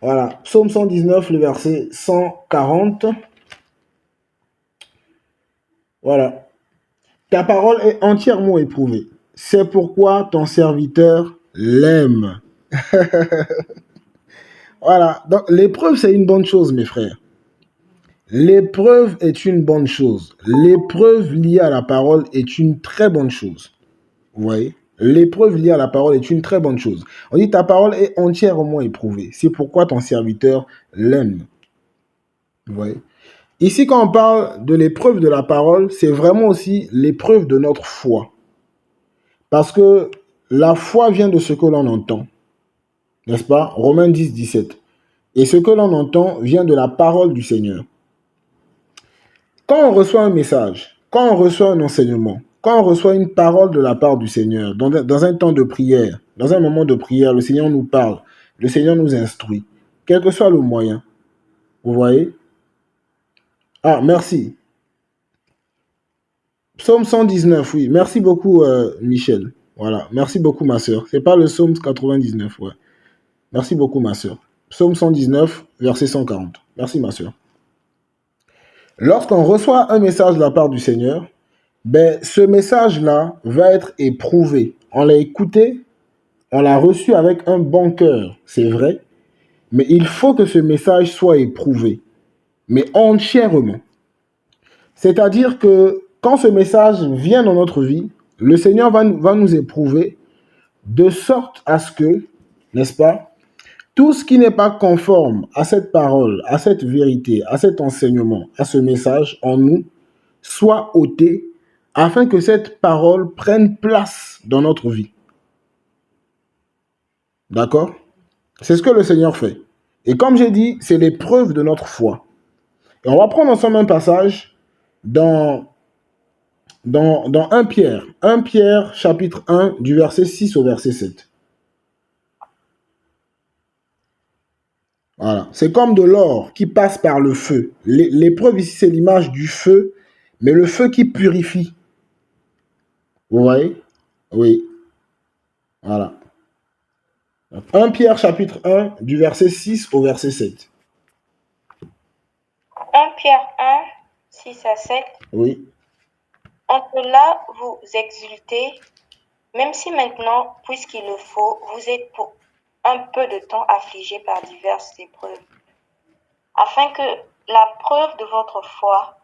Voilà, psaume 119, le verset 140. Voilà. Ta parole est entièrement éprouvée. C'est pourquoi ton serviteur l'aime. Voilà. Donc, l'épreuve, c'est une bonne chose, mes frères. L'épreuve est une bonne chose. L'épreuve liée à la parole est une très bonne chose. Vous voyez? L'épreuve liée à la parole est une très bonne chose. On dit ta parole est entièrement éprouvée. C'est pourquoi ton serviteur l'aime. Vous voyez? Ici, quand on parle de l'épreuve de la parole, c'est vraiment aussi l'épreuve de notre foi. Parce que la foi vient de ce que l'on entend. N'est-ce pas? Romains 10, 17. Et ce que l'on entend vient de la parole du Seigneur. Quand on reçoit un message, quand on reçoit un enseignement, quand on reçoit une parole de la part du Seigneur, dans un temps de prière, dans un moment de prière, le Seigneur nous parle, le Seigneur nous instruit, quel que soit le moyen. Vous voyez? Ah, merci. Psaume 119, oui. Merci beaucoup, Michel. Voilà. Merci beaucoup, ma sœur. C'est pas le psaume 99, ouais. Merci beaucoup, ma sœur. Psaume 119, verset 140. Merci, ma sœur. Lorsqu'on reçoit un message de la part du Seigneur, ben, ce message-là va être éprouvé. On l'a écouté, on l'a reçu avec un bon cœur, c'est vrai, mais il faut que ce message soit éprouvé, mais entièrement. C'est-à-dire que quand ce message vient dans notre vie, le Seigneur va nous éprouver de sorte à ce que, n'est-ce pas, tout ce qui n'est pas conforme à cette parole, à cette vérité, à cet enseignement, à ce message en nous, soit ôté afin que cette parole prenne place dans notre vie. D'accord? C'est ce que le Seigneur fait. Et comme j'ai dit, c'est l'épreuve de notre foi. Et on va prendre ensemble un passage dans 1 Pierre. 1 Pierre, chapitre 1, du verset 6 au verset 7. Voilà. C'est comme de l'or qui passe par le feu. L'épreuve ici, c'est l'image du feu, mais le feu qui purifie. Vous voyez? Oui. Voilà. 1 Pierre, chapitre 1, du verset 6 au verset 7. 1 Pierre 1, 6 à 7. Oui. En cela, vous exultez, même si maintenant, puisqu'il le faut, vous êtes un peu de temps affligés par diverses épreuves, afin que la preuve de votre foi,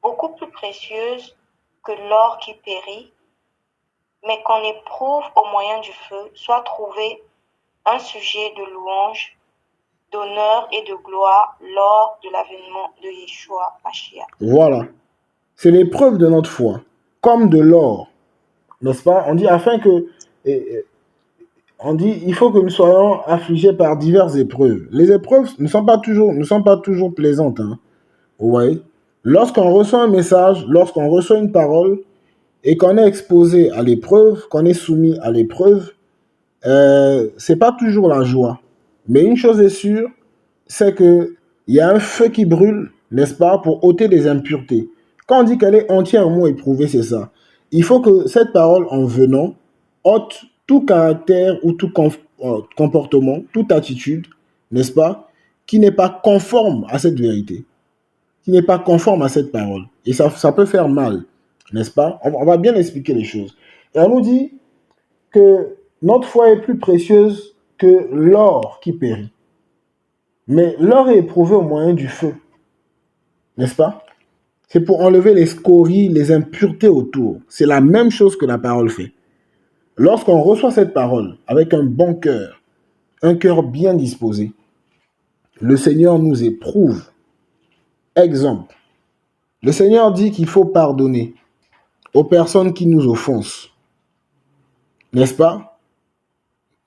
beaucoup plus précieuse que l'or qui périt, mais qu'on éprouve au moyen du feu, soit trouvée un sujet de louange, d'honneur et de gloire lors de l'avènement de Yeshua Mashiach. Voilà. C'est l'épreuve de notre foi, comme de l'or, n'est-ce pas? On dit afin que, on dit, il faut que nous soyons affligés par diverses épreuves. Les épreuves ne sont pas toujours plaisantes, hein. Vous voyez? Lorsqu'on reçoit un message, lorsqu'on reçoit une parole, et qu'on est exposé à l'épreuve, qu'on est soumis à l'épreuve, c'est pas toujours la joie. Mais une chose est sûre, c'est que il y a un feu qui brûle, n'est-ce pas, pour ôter des impuretés. Quand on dit qu'elle est entièrement éprouvée, c'est ça. Il faut que cette parole, en venant, ôte tout caractère ou tout comportement, toute attitude, n'est-ce pas, qui n'est pas conforme à cette vérité, qui n'est pas conforme à cette parole. Et ça peut faire mal, n'est-ce pas? On va bien expliquer les choses. Et on nous dit que notre foi est plus précieuse que l'or qui périt. Mais l'or est éprouvé au moyen du feu, n'est-ce pas? C'est pour enlever les scories, les impuretés autour. C'est la même chose que la parole fait. Lorsqu'on reçoit cette parole avec un bon cœur, un cœur bien disposé, le Seigneur nous éprouve. Exemple, le Seigneur dit qu'il faut pardonner aux personnes qui nous offensent, n'est-ce pas?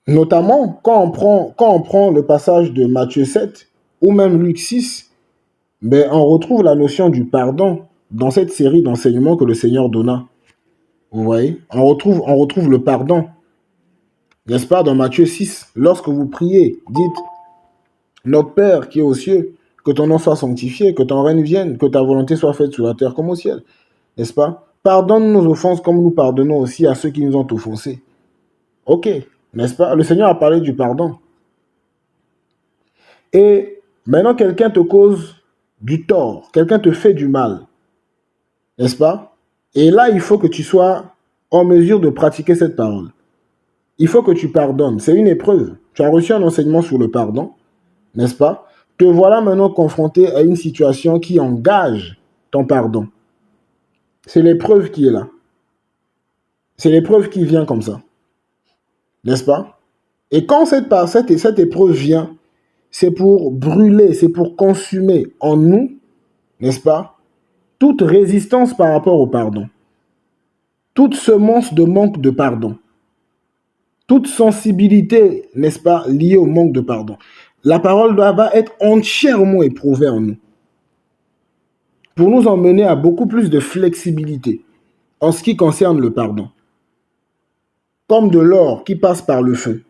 Notamment, quand on prend le passage de Matthieu 7 ou même Luc 6, ben, on retrouve la notion du pardon dans cette série d'enseignements que le Seigneur donna. Vous voyez? On retrouve le pardon, n'est-ce pas, dans Matthieu 6. Lorsque vous priez, dites, notre Père qui est aux cieux, que ton nom soit sanctifié, que ton règne vienne, que ta volonté soit faite sur la terre comme au ciel, n'est-ce pas? Pardonne nos offenses comme nous pardonnons aussi à ceux qui nous ont offensés. Ok, n'est-ce pas? Le Seigneur a parlé du pardon. Et maintenant, quelqu'un te cause du tort, quelqu'un te fait du mal, n'est-ce pas? Et là, il faut que tu sois en mesure de pratiquer cette parole. Il faut que tu pardonnes. C'est une épreuve. Tu as reçu un enseignement sur le pardon, n'est-ce pas? Te voilà maintenant confronté à une situation qui engage ton pardon. C'est l'épreuve qui est là. C'est l'épreuve qui vient comme ça, n'est-ce pas? Et quand cette épreuve vient, c'est pour brûler, c'est pour consumer en nous, n'est-ce pas, toute résistance par rapport au pardon, toute semence de manque de pardon, toute sensibilité, n'est-ce pas, liée au manque de pardon. La parole va être entièrement éprouvée en nous pour nous emmener à beaucoup plus de flexibilité en ce qui concerne le pardon, comme de l'or qui passe par le feu.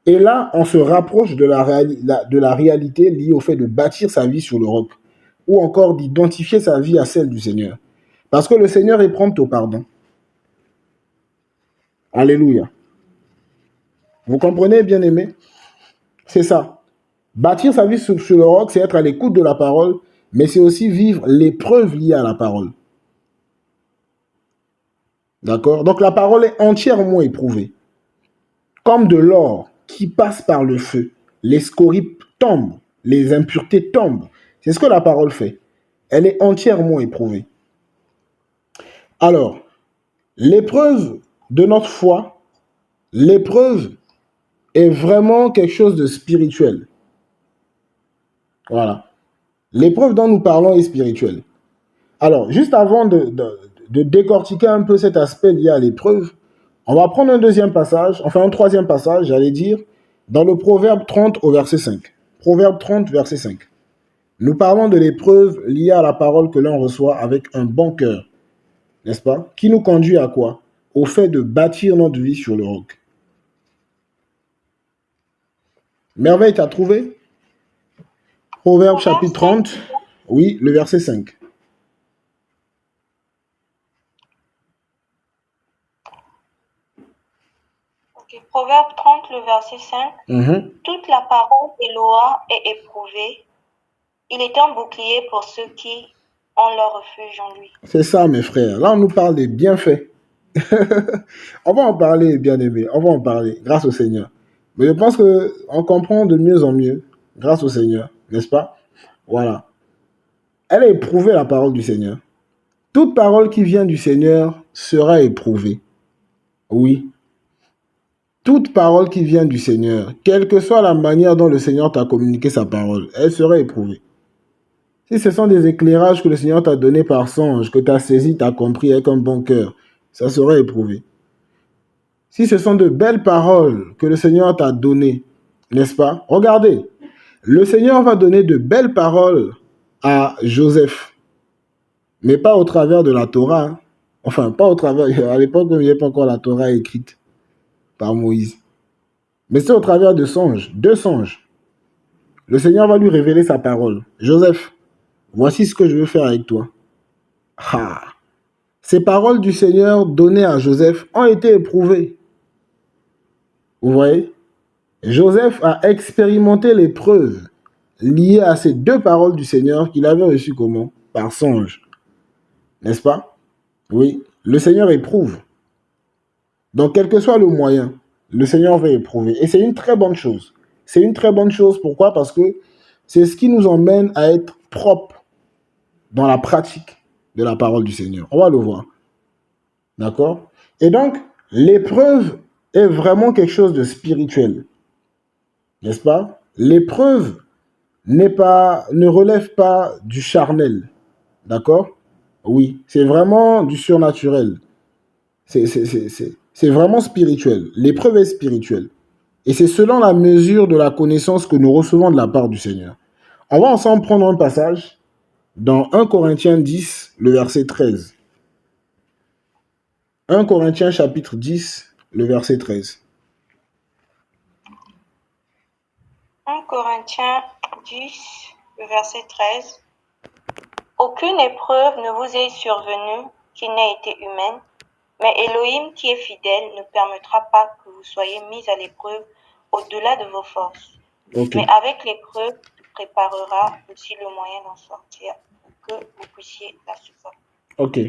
Et là, on se rapproche de la réalité liée au fait de bâtir sa vie sur le roc, ou encore d'identifier sa vie à celle du Seigneur. Parce que le Seigneur est prompt au pardon. Alléluia. Vous comprenez, bien-aimés? C'est ça. Bâtir sa vie sur le roc, c'est être à l'écoute de la parole, mais c'est aussi vivre l'épreuve liée à la parole. D'accord? Donc la parole est entièrement éprouvée. Comme de l'or qui passe par le feu. Les scories tombent, les impuretés tombent. C'est ce que la parole fait. Elle est entièrement éprouvée. Alors, l'épreuve de notre foi, l'épreuve est vraiment quelque chose de spirituel. Voilà. L'épreuve dont nous parlons est spirituelle. Alors, juste avant de décortiquer un peu cet aspect lié à l'épreuve, on va prendre un troisième passage, j'allais dire, dans le Proverbe 30 au verset 5. Proverbe 30, verset 5. Nous parlons de l'épreuve liée à la parole que l'on reçoit avec un bon cœur, n'est-ce pas? Qui nous conduit à quoi? Au fait de bâtir notre vie sur le roc. Merveille, t'as trouvé? Proverbe chapitre 30, oui, le verset 5. Proverbe 30, le verset 5. Toute la parole d'Éloa est éprouvée. Il est un bouclier pour ceux qui ont leur refuge en lui. C'est ça, mes frères. Là, on nous parle des bienfaits. On va en parler, bien-aimés. On va en parler, grâce au Seigneur. Mais je pense qu'on comprend de mieux en mieux, grâce au Seigneur, n'est-ce pas? Voilà. Elle a éprouvé la parole du Seigneur. Toute parole qui vient du Seigneur sera éprouvée. Oui. Toute parole qui vient du Seigneur, quelle que soit la manière dont le Seigneur t'a communiqué sa parole, elle sera éprouvée. Si ce sont des éclairages que le Seigneur t'a donnés par songe, que tu as saisi, tu as compris avec un bon cœur, ça sera éprouvé. Si ce sont de belles paroles que le Seigneur t'a données, n'est-ce pas? Regardez, le Seigneur va donner de belles paroles à Joseph, mais pas au travers de la Torah. Hein. Enfin, pas au travers, à l'époque, il n'y avait pas encore la Torah écrite par Moïse. Mais c'est au travers de songes, deux songes. Le Seigneur va lui révéler sa parole. Joseph, voici ce que je veux faire avec toi. Ah. Ces paroles du Seigneur données à Joseph ont été éprouvées. Vous voyez? Joseph a expérimenté l'épreuve liée à ces deux paroles du Seigneur qu'il avait reçues comment? Par songe. N'est-ce pas? Oui, le Seigneur éprouve. Donc, quel que soit le moyen, le Seigneur va éprouver. Et c'est une très bonne chose. C'est une très bonne chose. Pourquoi? Parce que c'est ce qui nous emmène à être propres dans la pratique de la parole du Seigneur. On va le voir. D'accord? Et donc, l'épreuve est vraiment quelque chose de spirituel. N'est-ce pas? L'épreuve ne relève pas du charnel. D'accord? Oui, c'est vraiment du surnaturel. C'est vraiment spirituel. L'épreuve est spirituelle. Et c'est selon la mesure de la connaissance que nous recevons de la part du Seigneur. On va ensemble prendre un passage dans 1 Corinthiens 10, le verset 13. 1 Corinthiens chapitre 10, le verset 13. 1 Corinthiens 10, le verset 13. Aucune épreuve ne vous est survenue qui n'ait été humaine, mais Elohim qui est fidèle ne permettra pas que vous soyez mis à l'épreuve au-delà de vos forces. Ok. Mais avec l'épreuve, il préparera aussi le moyen d'en sortir pour que vous puissiez la supporter. Ok.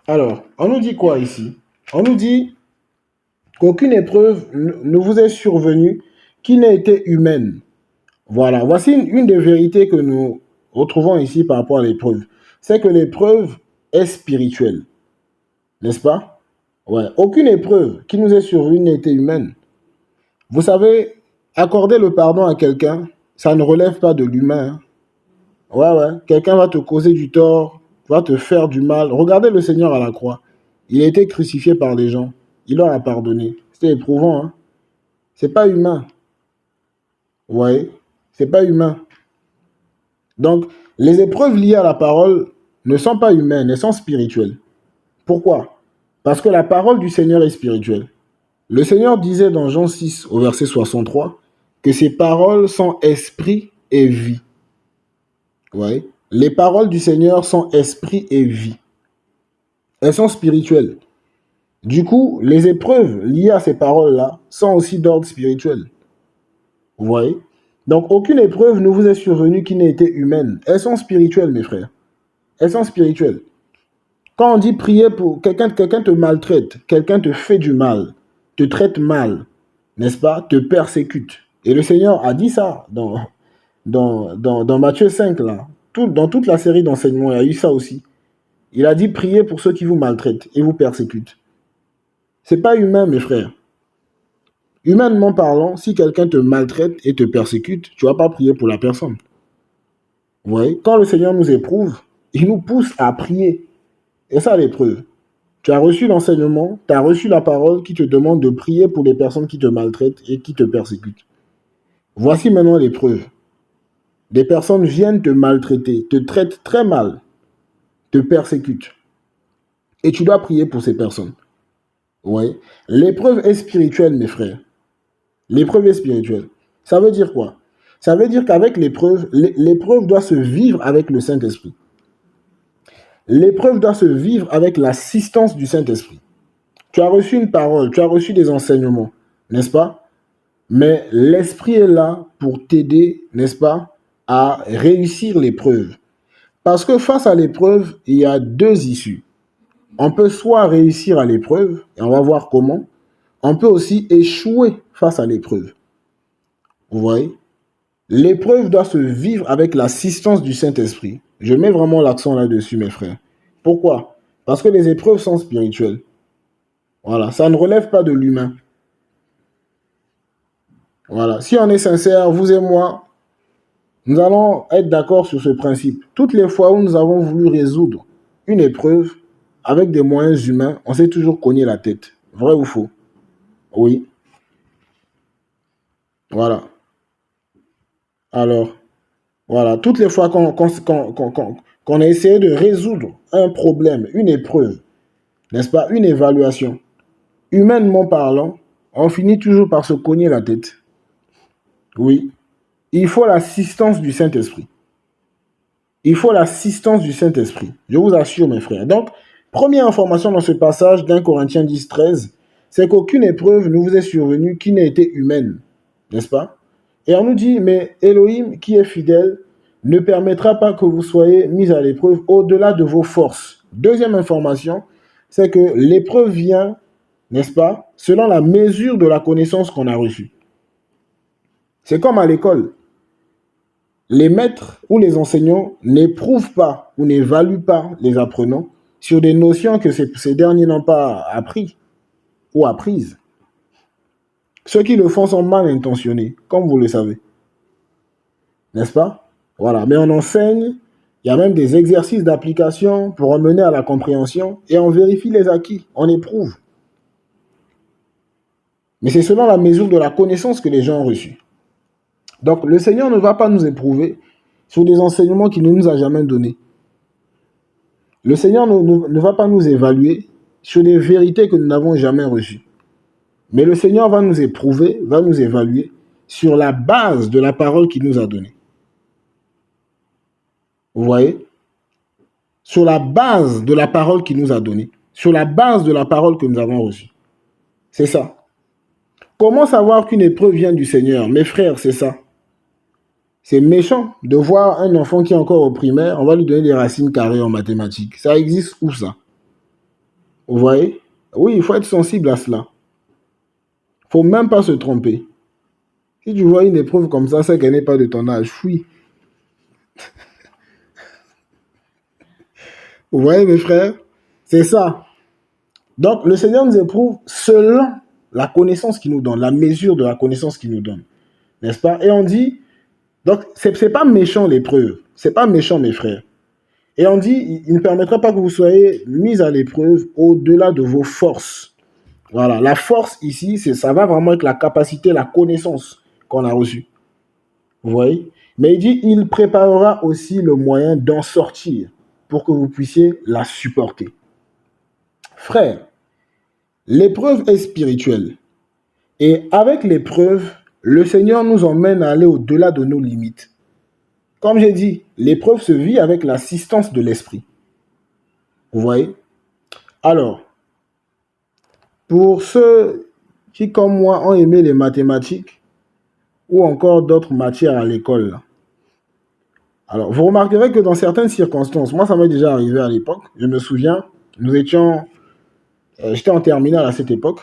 Alors, on nous dit quoi ici? On nous dit qu'aucune épreuve ne vous est survenue qui n'ait été humaine. Voilà. Voici une des vérités que nous retrouvons ici par rapport à l'épreuve. C'est que l'épreuve est spirituelle. N'est-ce pas? Ouais. Aucune épreuve qui nous est survenue n'a été humaine. Vous savez, accorder le pardon à quelqu'un, ça ne relève pas de l'humain. Hein. Ouais. Quelqu'un va te causer du tort, va te faire du mal. Regardez le Seigneur à la croix. Il a été crucifié par des gens. Il leur a pardonné. C'était éprouvant. Hein? C'est pas humain. Ouais. C'est pas humain. Donc, les épreuves liées à la parole ne sont pas humaines, elles sont spirituelles. Pourquoi? Parce que la parole du Seigneur est spirituelle. Le Seigneur disait dans Jean 6, au verset 63, que ses paroles sont esprit et vie. Ouais. Les paroles du Seigneur sont esprit et vie. Elles sont spirituelles. Du coup, les épreuves liées à ces paroles-là sont aussi d'ordre spirituel. Vous voyez? Donc, aucune épreuve ne vous est survenue qui n'ait été humaine. Elles sont spirituelles, mes frères. Elles sont spirituelles. Quand on dit prier pour quelqu'un te maltraite, quelqu'un te fait du mal, te traite mal, n'est-ce pas? Te persécute. Et le Seigneur a dit ça dans Matthieu 5, là. Dans toute la série d'enseignements, il y a eu ça aussi. Il a dit priez pour ceux qui vous maltraitent et vous persécutent. C'est pas humain, mes frères. Humainement parlant, si quelqu'un te maltraite et te persécute, tu ne vas pas prier pour la personne. Vous voyez? Quand le Seigneur nous éprouve, il nous pousse à prier. Et ça, l'épreuve. Tu as reçu l'enseignement, tu as reçu la parole qui te demande de prier pour les personnes qui te maltraitent et qui te persécutent. Voici maintenant l'épreuve. Des personnes viennent te maltraiter, te traitent très mal, te persécutent. Et tu dois prier pour ces personnes. Oui. L'épreuve est spirituelle, mes frères. L'épreuve est spirituelle. Ça veut dire quoi? Ça veut dire qu'avec l'épreuve, l'épreuve doit se vivre avec le Saint-Esprit. L'épreuve doit se vivre avec l'assistance du Saint-Esprit. Tu as reçu une parole, tu as reçu des enseignements, n'est-ce pas? Mais l'Esprit est là pour t'aider, n'est-ce pas, à réussir l'épreuve. Parce que face à l'épreuve, il y a deux issues. On peut soit réussir à l'épreuve, et on va voir comment. On peut aussi échouer face à l'épreuve. Vous voyez? L'épreuve doit se vivre avec l'assistance du Saint-Esprit. Je mets vraiment l'accent là-dessus, mes frères. Pourquoi? Parce que les épreuves sont spirituelles. Voilà, ça ne relève pas de l'humain. Voilà, si on est sincère, vous et moi, nous allons être d'accord sur ce principe. Toutes les fois où nous avons voulu résoudre une épreuve avec des moyens humains, on s'est toujours cogné la tête. Vrai ou faux? Oui. Voilà. Alors, voilà, toutes les fois qu'on a essayé de résoudre un problème, une épreuve, n'est-ce pas, une évaluation, humainement parlant, on finit toujours par se cogner la tête. Oui. Il faut l'assistance du Saint-Esprit. Il faut l'assistance du Saint-Esprit. Je vous assure, mes frères. Donc, première information dans ce passage d'1 Corinthiens 10, 13, c'est qu'aucune épreuve ne vous est survenue qui n'ait été humaine. N'est-ce pas? Et on nous dit, mais Elohim, qui est fidèle, ne permettra pas que vous soyez mis à l'épreuve au-delà de vos forces. Deuxième information, c'est que l'épreuve vient, n'est-ce pas, selon la mesure de la connaissance qu'on a reçue. C'est comme à l'école. Les maîtres ou les enseignants n'éprouvent pas ou n'évaluent pas les apprenants sur des notions que ces derniers n'ont pas appris ou apprises. Ceux qui le font sont mal intentionnés, comme vous le savez. N'est-ce pas? Voilà, mais on enseigne, il y a même des exercices d'application pour amener à la compréhension et on vérifie les acquis, on éprouve. Mais c'est selon la mesure de la connaissance que les gens ont reçue. Donc, le Seigneur ne va pas nous éprouver sur des enseignements qu'il ne nous a jamais donnés. Le Seigneur ne va pas nous évaluer sur des vérités que nous n'avons jamais reçues. Mais le Seigneur va nous éprouver, va nous évaluer sur la base de la parole qu'il nous a donnée. Vous voyez? Sur la base de la parole qu'il nous a donnée. Sur la base de la parole que nous avons reçue. C'est ça. Comment savoir qu'une épreuve vient du Seigneur? Mes frères, c'est ça. C'est méchant de voir un enfant qui est encore au primaire, on va lui donner des racines carrées en mathématiques. Ça existe où ça? Vous voyez? Oui, il faut être sensible à cela. Il ne faut même pas se tromper. Si tu vois une épreuve comme ça, c'est qu'elle n'est pas de ton âge. Fuis. Vous voyez, mes frères? C'est ça. Donc, le Seigneur nous éprouve selon la connaissance qu'il nous donne, la mesure de la connaissance qu'il nous donne. N'est-ce pas? Et on dit, donc, c'est pas méchant l'épreuve. C'est pas méchant, mes frères. Et on dit, il ne permettra pas que vous soyez mis à l'épreuve au-delà de vos forces. Voilà, la force ici, ça va vraiment avec la capacité, la connaissance qu'on a reçue. Vous voyez? Mais il dit, il préparera aussi le moyen d'en sortir pour que vous puissiez la supporter. Frère, l'épreuve est spirituelle. Et avec l'épreuve, le Seigneur nous emmène à aller au-delà de nos limites. Comme j'ai dit, l'épreuve se vit avec l'assistance de l'esprit. Vous voyez? Alors, pour ceux qui, comme moi, ont aimé les mathématiques ou encore d'autres matières à l'école, alors vous remarquerez que dans certaines circonstances, moi ça m'est déjà arrivé à l'époque, je me souviens, j'étais en terminale à cette époque,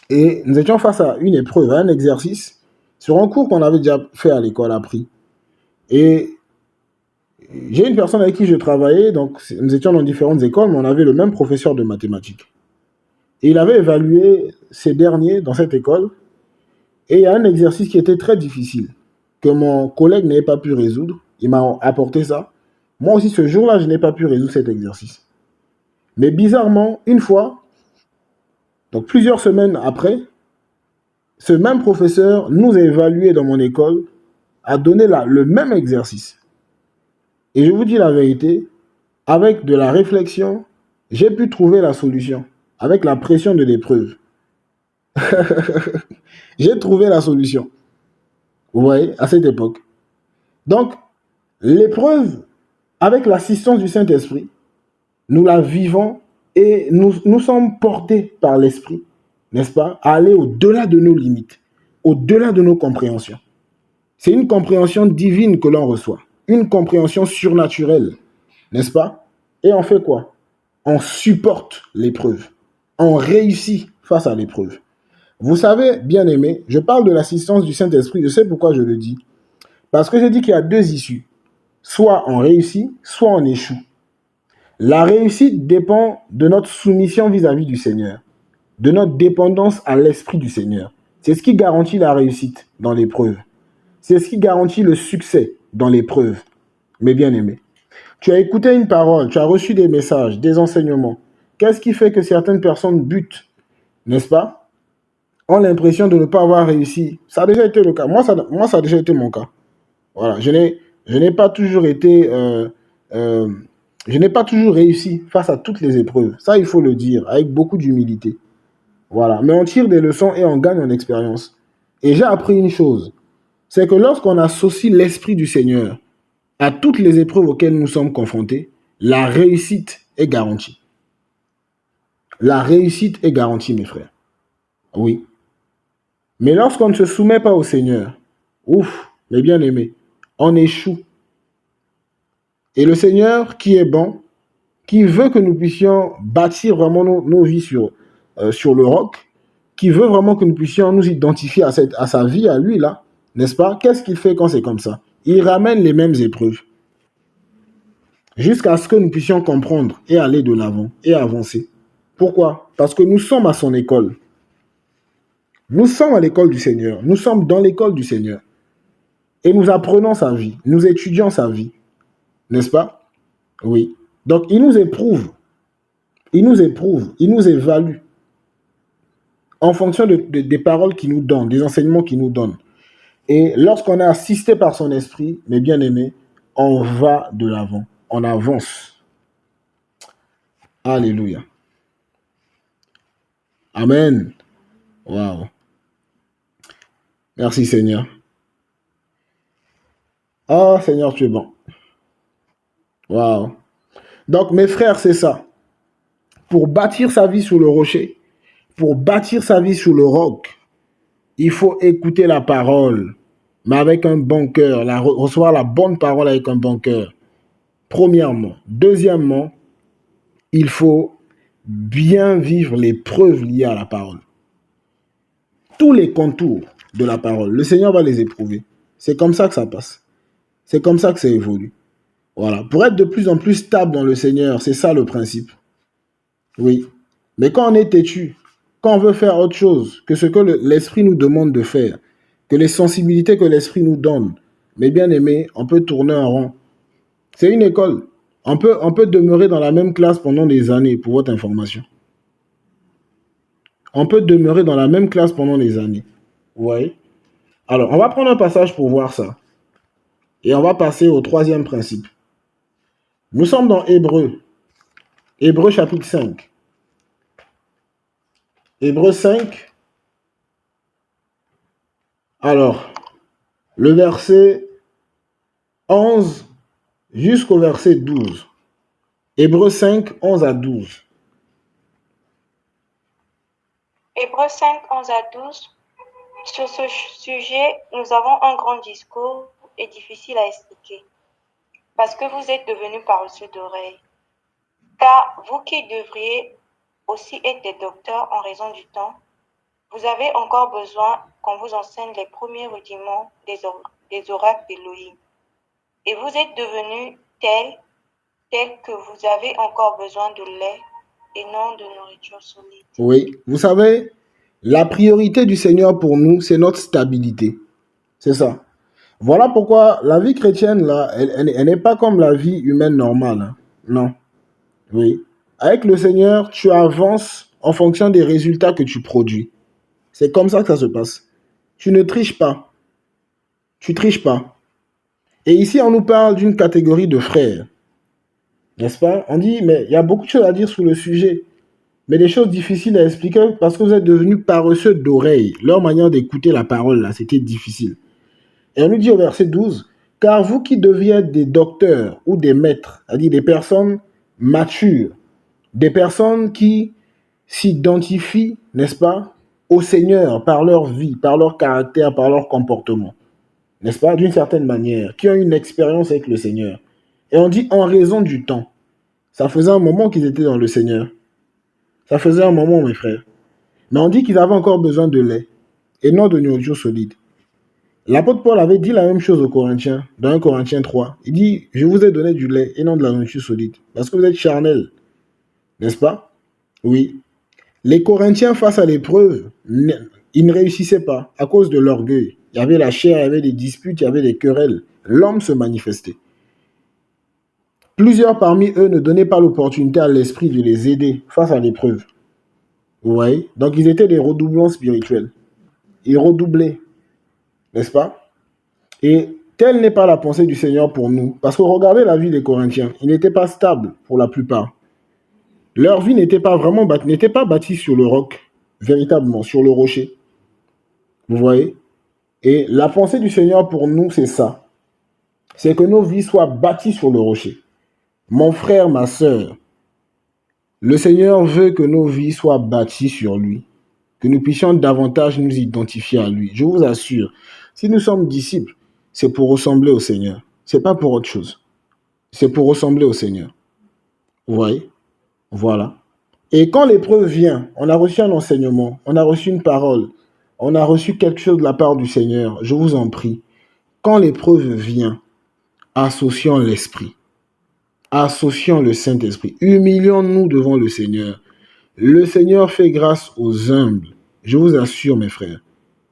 et nous étions face à une épreuve, à un exercice, sur un cours qu'on avait déjà fait à l'école, appris. Et j'ai une personne avec qui je travaillais, donc nous étions dans différentes écoles, mais on avait le même professeur de mathématiques. Et il avait évalué ces derniers dans cette école, et il y a un exercice qui était très difficile, que mon collègue n'avait pas pu résoudre. Il m'a apporté ça. Moi aussi, ce jour-là, je n'ai pas pu résoudre cet exercice. Mais bizarrement, une fois, donc plusieurs semaines après, ce même professeur nous a évalués dans mon école, a donné le même exercice. Et je vous dis la vérité, avec de la réflexion, j'ai pu trouver la solution, avec la pression de l'épreuve. J'ai trouvé la solution. Vous voyez, à cette époque. Donc, l'épreuve, avec l'assistance du Saint-Esprit, nous la vivons et nous sommes portés par l'Esprit, n'est-ce pas, à aller au-delà de nos limites, au-delà de nos compréhensions. C'est une compréhension divine que l'on reçoit, une compréhension surnaturelle, n'est-ce pas? Et on fait quoi? On supporte l'épreuve, on réussit face à l'épreuve. Vous savez, bien-aimés, je parle de l'assistance du Saint-Esprit. Je sais pourquoi je le dis. Parce que je dis qu'il y a deux issues. Soit on réussit, soit on échoue. La réussite dépend de notre soumission vis-à-vis du Seigneur, de notre dépendance à l'Esprit du Seigneur. C'est ce qui garantit la réussite dans l'épreuve. C'est ce qui garantit le succès dans l'épreuve. Mes bien-aimés, tu as écouté une parole, tu as reçu des messages, des enseignements. Qu'est-ce qui fait que certaines personnes butent, n'est-ce pas, ont l'impression de ne pas avoir réussi? Ça a déjà été le cas. Moi, ça a déjà été mon cas. Voilà, je n'ai pas toujours été, je n'ai pas toujours réussi face à toutes les épreuves. Ça, il faut le dire, avec beaucoup d'humilité. Voilà, mais on tire des leçons et on gagne en expérience. Et j'ai appris une chose, c'est que lorsqu'on associe l'Esprit du Seigneur à toutes les épreuves auxquelles nous sommes confrontés, la réussite est garantie. La réussite est garantie, mes frères. Oui. Mais lorsqu'on ne se soumet pas au Seigneur, ouf, mes bien-aimés, on échoue. Et le Seigneur qui est bon, qui veut que nous puissions bâtir vraiment nos vies sur le roc, qui veut vraiment que nous puissions nous identifier à sa vie, à lui, là, n'est-ce pas? Qu'est-ce qu'il fait quand c'est comme ça? Il ramène les mêmes épreuves jusqu'à ce que nous puissions comprendre et aller de l'avant et avancer. Pourquoi? Parce que nous sommes à son école. Nous sommes à l'école du Seigneur. Nous sommes dans l'école du Seigneur. Et nous apprenons sa vie. Nous étudions sa vie. N'est-ce pas? Oui. Donc, il nous éprouve. Il nous éprouve. Il nous évalue. En fonction des paroles qu'il nous donne, des enseignements qu'il nous donne. Et lorsqu'on est assisté par son esprit, mes bien-aimés, on va de l'avant. On avance. Alléluia. Amen. Waouh. Merci Seigneur. Oh Seigneur, tu es bon. Waouh. Donc mes frères, c'est ça. Pour bâtir sa vie sur le rocher, pour bâtir sa vie sur le roc, il faut écouter la parole, mais avec un bon cœur, recevoir la bonne parole avec un bon cœur. Premièrement. Deuxièmement, il faut bien vivre les preuves liées à la parole. Tous les contours de la parole, le Seigneur va les éprouver. C'est comme ça que ça passe. C'est comme ça que ça évolue. Voilà. Pour être de plus en plus stable dans le Seigneur, c'est ça le principe. Oui. Mais quand on est têtu, quand on veut faire autre chose que ce que l'Esprit nous demande de faire, que les sensibilités que l'Esprit nous donne, mes bien-aimés, on peut tourner en rond. C'est une école. On peut demeurer dans la même classe pendant des années, pour votre information. On peut demeurer dans la même classe pendant des années. Vous voyez? Alors, on va prendre un passage pour voir ça. Et on va passer au troisième principe. Nous sommes dans Hébreux. Hébreux chapitre 5. Hébreux 5. Alors, le verset 11 jusqu'au verset 12. Hébreux 5, 11 à 12. Hébreux 5, 11 à 12. Sur ce sujet, nous avons un grand discours et difficile à expliquer, parce que vous êtes devenus paresseux d'oreilles. Car vous qui devriez aussi être des docteurs en raison du temps, vous avez encore besoin qu'on vous enseigne les premiers rudiments des oracles d'Élohim. Et vous êtes devenus tels que vous avez encore besoin de lait et non de nourriture solide. Oui, vous savez, la priorité du Seigneur pour nous, c'est notre stabilité. C'est ça. Voilà pourquoi la vie chrétienne, là, elle n'est pas comme la vie humaine normale. Hein. Non. Oui. Avec le Seigneur, tu avances en fonction des résultats que tu produis. C'est comme ça que ça se passe. Tu ne triches pas. Tu triches pas. Et ici, on nous parle d'une catégorie de frères. N'est-ce pas? On dit, mais il y a beaucoup de choses à dire sur le sujet. Mais des choses difficiles à expliquer parce que vous êtes devenus paresseux d'oreilles. Leur manière d'écouter la parole, là, c'était difficile. Et on nous dit au verset 12, « Car vous qui deviez être des docteurs ou des maîtres, c'est-à-dire des personnes matures, des personnes qui s'identifient, n'est-ce pas, au Seigneur par leur vie, par leur caractère, par leur comportement, n'est-ce pas, d'une certaine manière, qui ont une expérience avec le Seigneur. » Et on dit « en raison du temps ». Ça faisait un moment qu'ils étaient dans le Seigneur. Ça faisait un moment, mes frères. Mais on dit qu'ils avaient encore besoin de lait et non de nourriture solide. L'apôtre Paul avait dit la même chose aux Corinthiens, dans 1 Corinthiens 3. Il dit, je vous ai donné du lait et non de la nourriture solide. Parce que vous êtes charnels, n'est-ce pas? Oui. Les Corinthiens, face à l'épreuve, ils ne réussissaient pas à cause de l'orgueil. Il y avait la chair, il y avait des disputes, il y avait des querelles. L'homme se manifestait. Plusieurs parmi eux ne donnaient pas l'opportunité à l'esprit de les aider face à l'épreuve. Vous voyez? Donc ils étaient des redoublants spirituels. Ils redoublaient, n'est-ce pas? Et telle n'est pas la pensée du Seigneur pour nous. Parce que regardez la vie des Corinthiens. Ils n'étaient pas stables pour la plupart. Leur vie n'était pas bâtie sur le roc, véritablement, sur le rocher. Vous voyez? Et la pensée du Seigneur pour nous, c'est ça. C'est que nos vies soient bâties sur le rocher. Mon frère, ma sœur, le Seigneur veut que nos vies soient bâties sur lui, que nous puissions davantage nous identifier à lui. Je vous assure, si nous sommes disciples, c'est pour ressembler au Seigneur. C'est pas pour autre chose. C'est pour ressembler au Seigneur. Vous voyez? Voilà. Et quand l'épreuve vient, on a reçu un enseignement, on a reçu une parole, on a reçu quelque chose de la part du Seigneur. Je vous en prie, quand l'épreuve vient, associons l'Esprit, associons le Saint-Esprit, humilions-nous devant le Seigneur. Le Seigneur fait grâce aux humbles. Je vous assure, mes frères,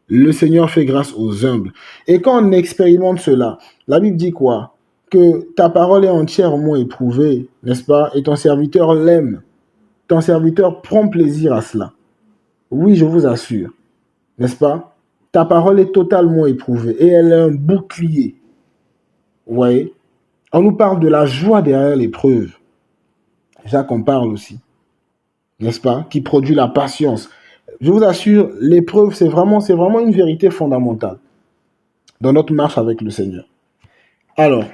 le Seigneur fait grâce aux humbles. Et quand on expérimente cela, la Bible dit quoi? Que ta parole est entièrement éprouvée, n'est-ce pas? Et ton serviteur l'aime. Ton serviteur prend plaisir à cela. Oui, je vous assure, n'est-ce pas? Ta parole est totalement éprouvée et elle est un bouclier. Vous voyez? On nous parle de la joie derrière l'épreuve. Jacques en parle aussi, n'est-ce pas? Qui produit la patience. Je vous assure, l'épreuve, c'est vraiment une vérité fondamentale dans notre marche avec le Seigneur. Alors,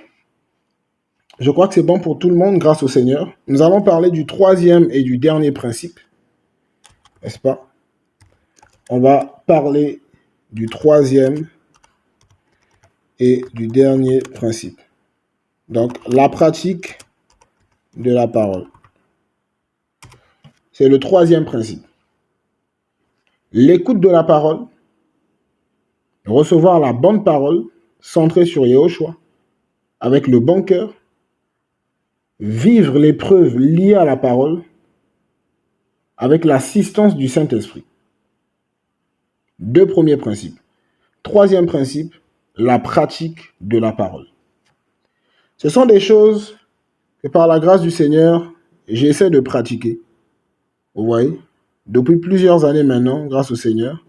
je crois que c'est bon pour tout le monde grâce au Seigneur. Nous allons parler du troisième et du dernier principe, n'est-ce pas? On va parler du troisième et du dernier principe. Donc, la pratique de la parole. C'est le troisième principe. L'écoute de la parole, recevoir la bonne parole, centrée sur Yahushua, avec le bon cœur, vivre l'épreuve liée à la parole, avec l'assistance du Saint-Esprit. Deux premiers principes. Troisième principe, la pratique de la parole. Ce sont des choses que par la grâce du Seigneur, j'essaie de pratiquer. Vous voyez, depuis plusieurs années maintenant, grâce au Seigneur.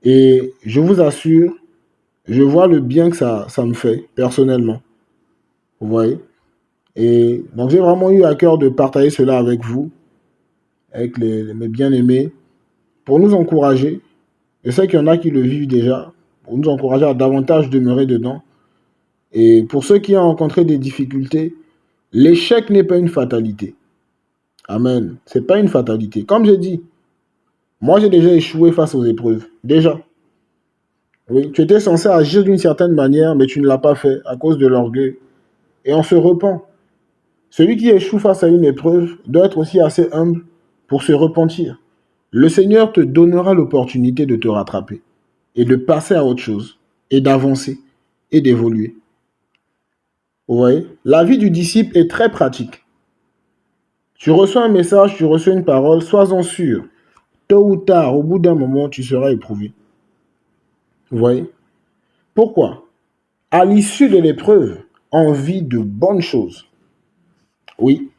Et je vous assure, je vois le bien que ça me fait, personnellement. Vous voyez. Et donc, j'ai vraiment eu à cœur de partager cela avec vous, avec mes bien-aimés, pour nous encourager. Je sais qu'il y en a qui le vivent déjà, pour nous encourager à davantage demeurer dedans. Et pour ceux qui ont rencontré des difficultés, l'échec n'est pas une fatalité. Amen. C'est pas une fatalité. Comme j'ai dit, moi j'ai déjà échoué face aux épreuves. Déjà. Oui, tu étais censé agir d'une certaine manière, mais tu ne l'as pas fait à cause de l'orgueil. Et on se repent. Celui qui échoue face à une épreuve doit être aussi assez humble pour se repentir. Le Seigneur te donnera l'opportunité de te rattraper et de passer à autre chose et d'avancer et d'évoluer. Vous voyez? La vie du disciple est très pratique. Tu reçois un message, tu reçois une parole, sois-en sûr. Tôt ou tard, au bout d'un moment, tu seras éprouvé. Vous voyez? Pourquoi? À l'issue de l'épreuve, on vit de bonnes choses. Oui.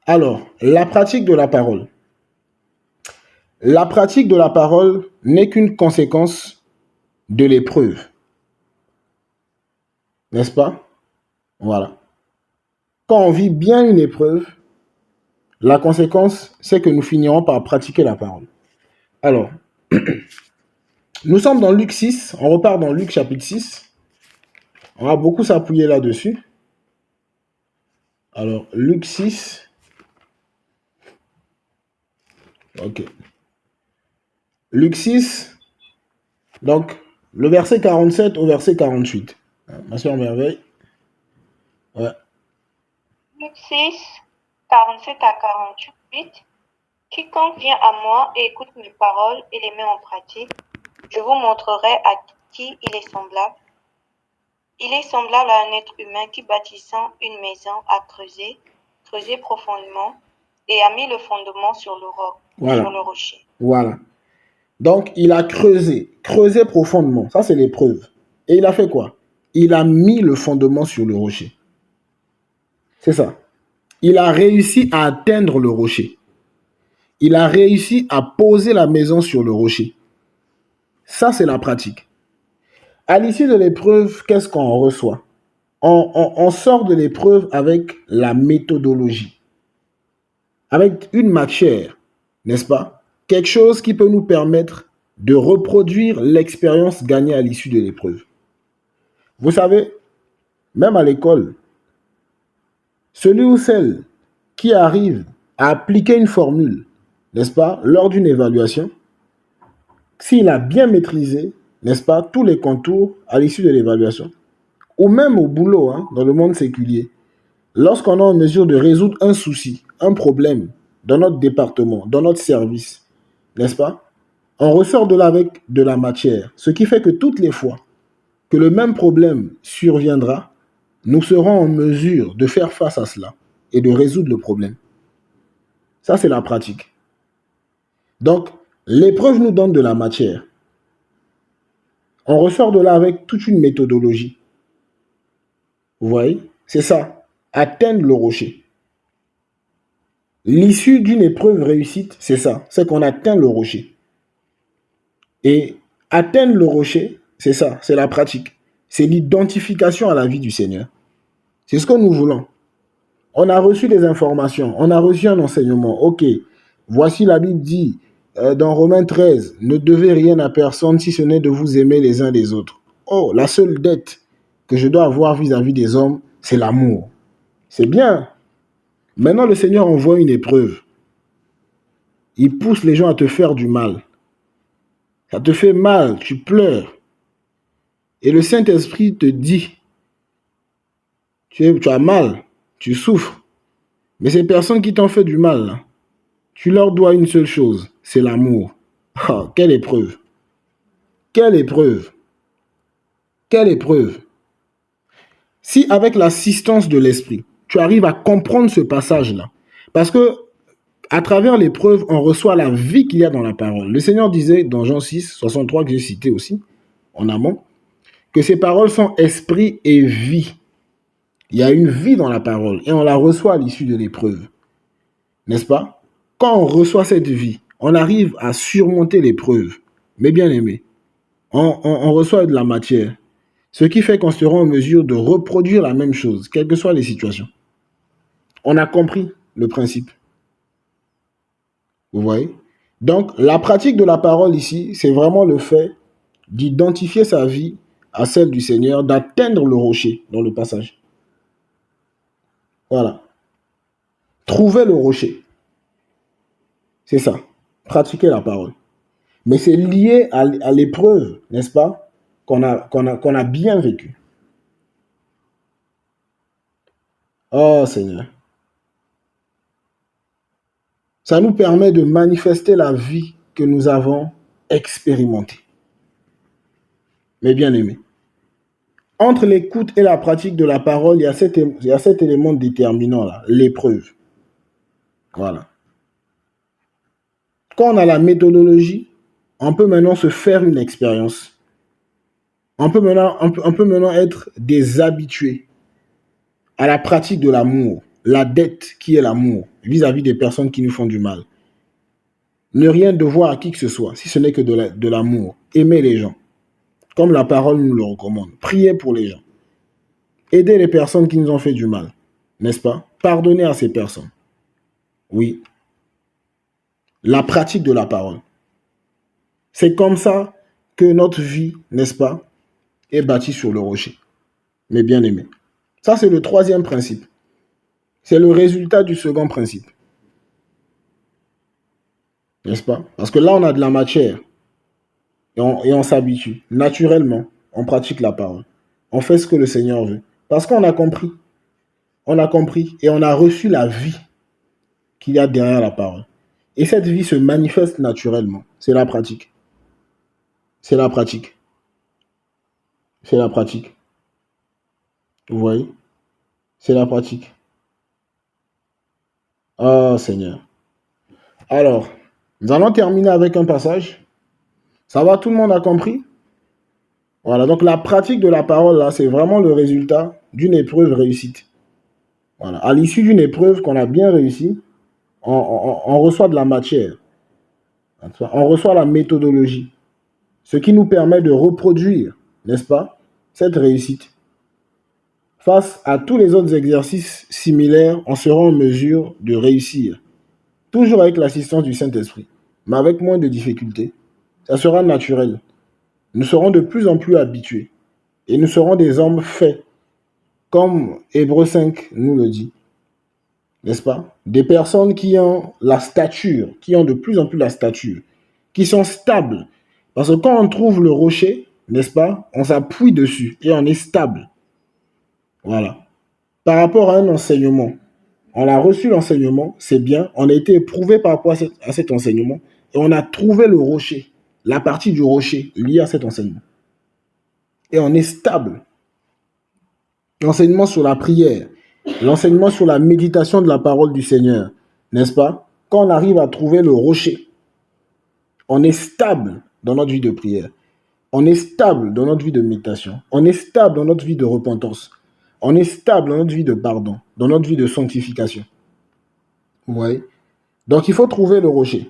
Alors, la pratique de la parole. La pratique de la parole n'est qu'une conséquence de l'épreuve. N'est-ce pas? Voilà. Quand on vit bien une épreuve, la conséquence, c'est que nous finirons par pratiquer la parole. Alors, nous sommes dans Luc 6, on repart dans Luc chapitre 6. On va beaucoup s'appuyer là-dessus. Alors, Luc 6. Ok. Luc 6, donc le verset 47 au verset 48. Ma soeur Merveille. Ouais. Luc 6, 47 à 48. Quiconque vient à moi et écoute mes paroles et les met en pratique, je vous montrerai à qui il est semblable. Il est semblable à un être humain qui, bâtissant une maison, a creusé profondément et a mis le fondement sur le roc, Voilà. sur le rocher. Voilà. Donc, il a creusé profondément. Ça, c'est l'épreuve. Et il a fait quoi? Il a mis le fondement sur le rocher. C'est ça. Il a réussi à atteindre le rocher. Il a réussi à poser la maison sur le rocher. Ça, c'est la pratique. À l'issue de l'épreuve, qu'est-ce qu'on reçoit? On sort de l'épreuve avec la méthodologie, avec une matière, n'est-ce pas? Quelque chose qui peut nous permettre de reproduire l'expérience gagnée à l'issue de l'épreuve. Vous savez, même à l'école, celui ou celle qui arrive à appliquer une formule, n'est-ce pas, lors d'une évaluation, s'il a bien maîtrisé, n'est-ce pas, tous les contours à l'issue de l'évaluation, ou même au boulot, dans le monde séculier, lorsqu'on est en mesure de résoudre un souci, un problème dans notre département, dans notre service, n'est-ce pas, on ressort de là avec de la matière, ce qui fait que toutes les fois que le même problème surviendra, nous serons en mesure de faire face à cela et de résoudre le problème. Ça, c'est la pratique. Donc, l'épreuve nous donne de la matière. On ressort de là avec toute une méthodologie. Vous voyez? C'est ça. Atteindre le rocher. L'issue d'une épreuve réussite, c'est ça. C'est qu'on atteint le rocher. Et atteindre le rocher, c'est ça. C'est la pratique. C'est l'identification à la vie du Seigneur. C'est ce que nous voulons. On a reçu des informations. On a reçu un enseignement. Ok. Voici la Bible dit dans Romains 13, ne devez rien à personne si ce n'est de vous aimer les uns les autres. Oh, la seule dette que je dois avoir vis-à-vis des hommes, c'est l'amour. C'est bien. Maintenant, le Seigneur envoie une épreuve. Il pousse les gens à te faire du mal. Ça te fait mal, tu pleures. Et le Saint-Esprit te dit, tu as mal, tu souffres. Mais ces personnes qui t'ont fait du mal, là, tu leur dois une seule chose, c'est l'amour. Oh, quelle épreuve! Quelle épreuve! Quelle épreuve! Si avec l'assistance de l'Esprit, tu arrives à comprendre ce passage-là, parce que à travers l'épreuve, on reçoit la vie qu'il y a dans la parole. Le Seigneur disait dans Jean 6, 63, que j'ai cité aussi, en amont, que ces paroles sont esprit et vie. Il y a une vie dans la parole et on la reçoit à l'issue de l'épreuve. N'est-ce pas? Quand on reçoit cette vie, on arrive à surmonter l'épreuve. Mais bien aimé, on reçoit de la matière. Ce qui fait qu'on sera en mesure de reproduire la même chose, quelles que soient les situations. On a compris le principe. Vous voyez? Donc, la pratique de la parole ici, c'est vraiment le fait d'identifier sa vie à celle du Seigneur, d'atteindre le rocher dans le passage. Voilà. Trouver le rocher. C'est ça. Pratiquer la parole. Mais c'est lié à l'épreuve, n'est-ce pas, qu'on a bien vécu. Oh Seigneur. Ça nous permet de manifester la vie que nous avons expérimentée. Mais bien aimé, entre l'écoute et la pratique de la parole, il y a cet élément déterminant là, l'épreuve. Voilà. Quand on a la méthodologie, on peut maintenant se faire une expérience. On peut maintenant être des habitués à la pratique de l'amour, la dette qui est l'amour vis-à-vis des personnes qui nous font du mal. Ne rien devoir à qui que ce soit, si ce n'est que de l'amour. Aimer les gens, comme la parole nous le recommande. Prier pour les gens. Aider les personnes qui nous ont fait du mal, n'est-ce pas? Pardonner à ces personnes. Oui. La pratique de la parole. C'est comme ça que notre vie, n'est-ce pas, est bâtie sur le rocher. Mais bien aimé. Ça, c'est le troisième principe. C'est le résultat du second principe. N'est-ce pas? Parce que là, on a de la matière. Et on s'habitue. Naturellement, on pratique la parole. On fait ce que le Seigneur veut. Parce qu'on a compris. On a compris et on a reçu la vie qu'il y a derrière la parole. Et cette vie se manifeste naturellement. C'est la pratique. C'est la pratique. C'est la pratique. Vous voyez? C'est la pratique. Ah, Seigneur. Alors, nous allons terminer avec un passage. Ça va, tout le monde a compris? Voilà, donc la pratique de la parole, là, c'est vraiment le résultat d'une épreuve réussite. Voilà, à l'issue d'une épreuve qu'on a bien réussi, on reçoit de la matière. On reçoit la méthodologie. Ce qui nous permet de reproduire, n'est-ce pas, cette réussite. Face à tous les autres exercices similaires, on sera en mesure de réussir. Toujours avec l'assistance du Saint-Esprit, mais avec moins de difficultés. Ça sera naturel. Nous serons de plus en plus habitués. Et nous serons des hommes faits, comme Hébreux 5 nous le dit. N'est-ce pas? Des personnes qui ont la stature, qui ont de plus en plus la stature, qui sont stables. Parce que quand on trouve le rocher, n'est-ce pas, on s'appuie dessus et on est stable. Voilà. Par rapport à un enseignement, on a reçu l'enseignement, c'est bien, on a été éprouvé par rapport à cet enseignement et on a trouvé le rocher, la partie du rocher liée à cet enseignement. Et on est stable. L'enseignement sur la prière, l'enseignement sur la méditation de la parole du Seigneur, n'est-ce pas? Quand on arrive à trouver le rocher, on est stable dans notre vie de prière. On est stable dans notre vie de méditation. On est stable dans notre vie de repentance. On est stable dans notre vie de pardon, dans notre vie de sanctification. Vous voyez? Donc il faut trouver le rocher.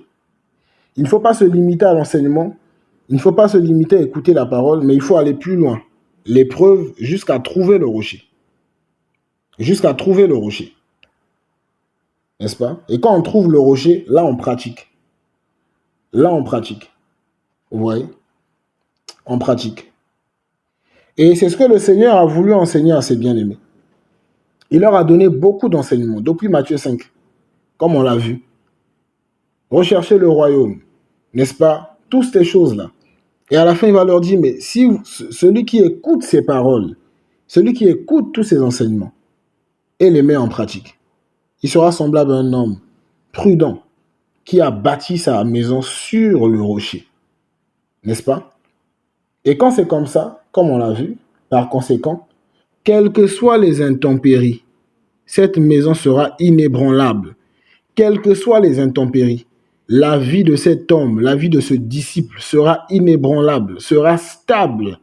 Il ne faut pas se limiter à l'enseignement. Il ne faut pas se limiter à écouter la parole, mais il faut aller plus loin. L'épreuve jusqu'à trouver le rocher. Jusqu'à trouver le rocher. N'est-ce pas? Et quand on trouve le rocher, là on pratique. Là on pratique. Vous voyez? On pratique. Et c'est ce que le Seigneur a voulu enseigner à ses bien-aimés. Il leur a donné beaucoup d'enseignements, depuis Matthieu 5, comme on l'a vu. Recherchez le royaume, n'est-ce pas? Toutes ces choses-là. Et à la fin, il va leur dire, mais si celui qui écoute ces paroles, celui qui écoute tous ces enseignements et les met en pratique, il sera semblable à un homme prudent qui a bâti sa maison sur le rocher. N'est-ce pas? Et quand c'est comme ça, comme on l'a vu, par conséquent, quelles que soient les intempéries, cette maison sera inébranlable. Quelles que soient les intempéries, la vie de cet homme, la vie de ce disciple sera inébranlable, sera stable.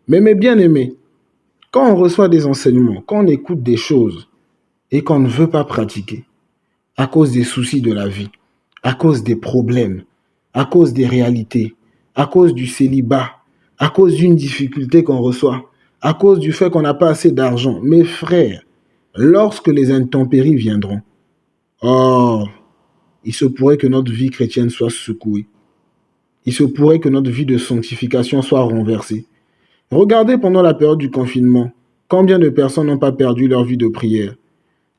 Mais mes bien-aimés, quand on reçoit des enseignements, quand on écoute des choses et qu'on ne veut pas pratiquer, à cause des soucis de la vie, à cause des problèmes, à cause des réalités, à cause du célibat, à cause d'une difficulté qu'on reçoit, à cause du fait qu'on n'a pas assez d'argent, mes frères, lorsque les intempéries viendront, oh, il se pourrait que notre vie chrétienne soit secouée. Il se pourrait que notre vie de sanctification soit renversée. Regardez pendant la période du confinement, combien de personnes n'ont pas perdu leur vie de prière?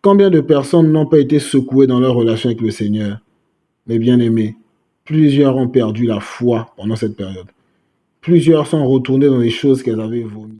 Combien de personnes n'ont pas été secouées dans leur relation avec le Seigneur? Mes bien-aimés, plusieurs ont perdu la foi pendant cette période. Plusieurs sont retournés dans les choses qu'elles avaient vomies.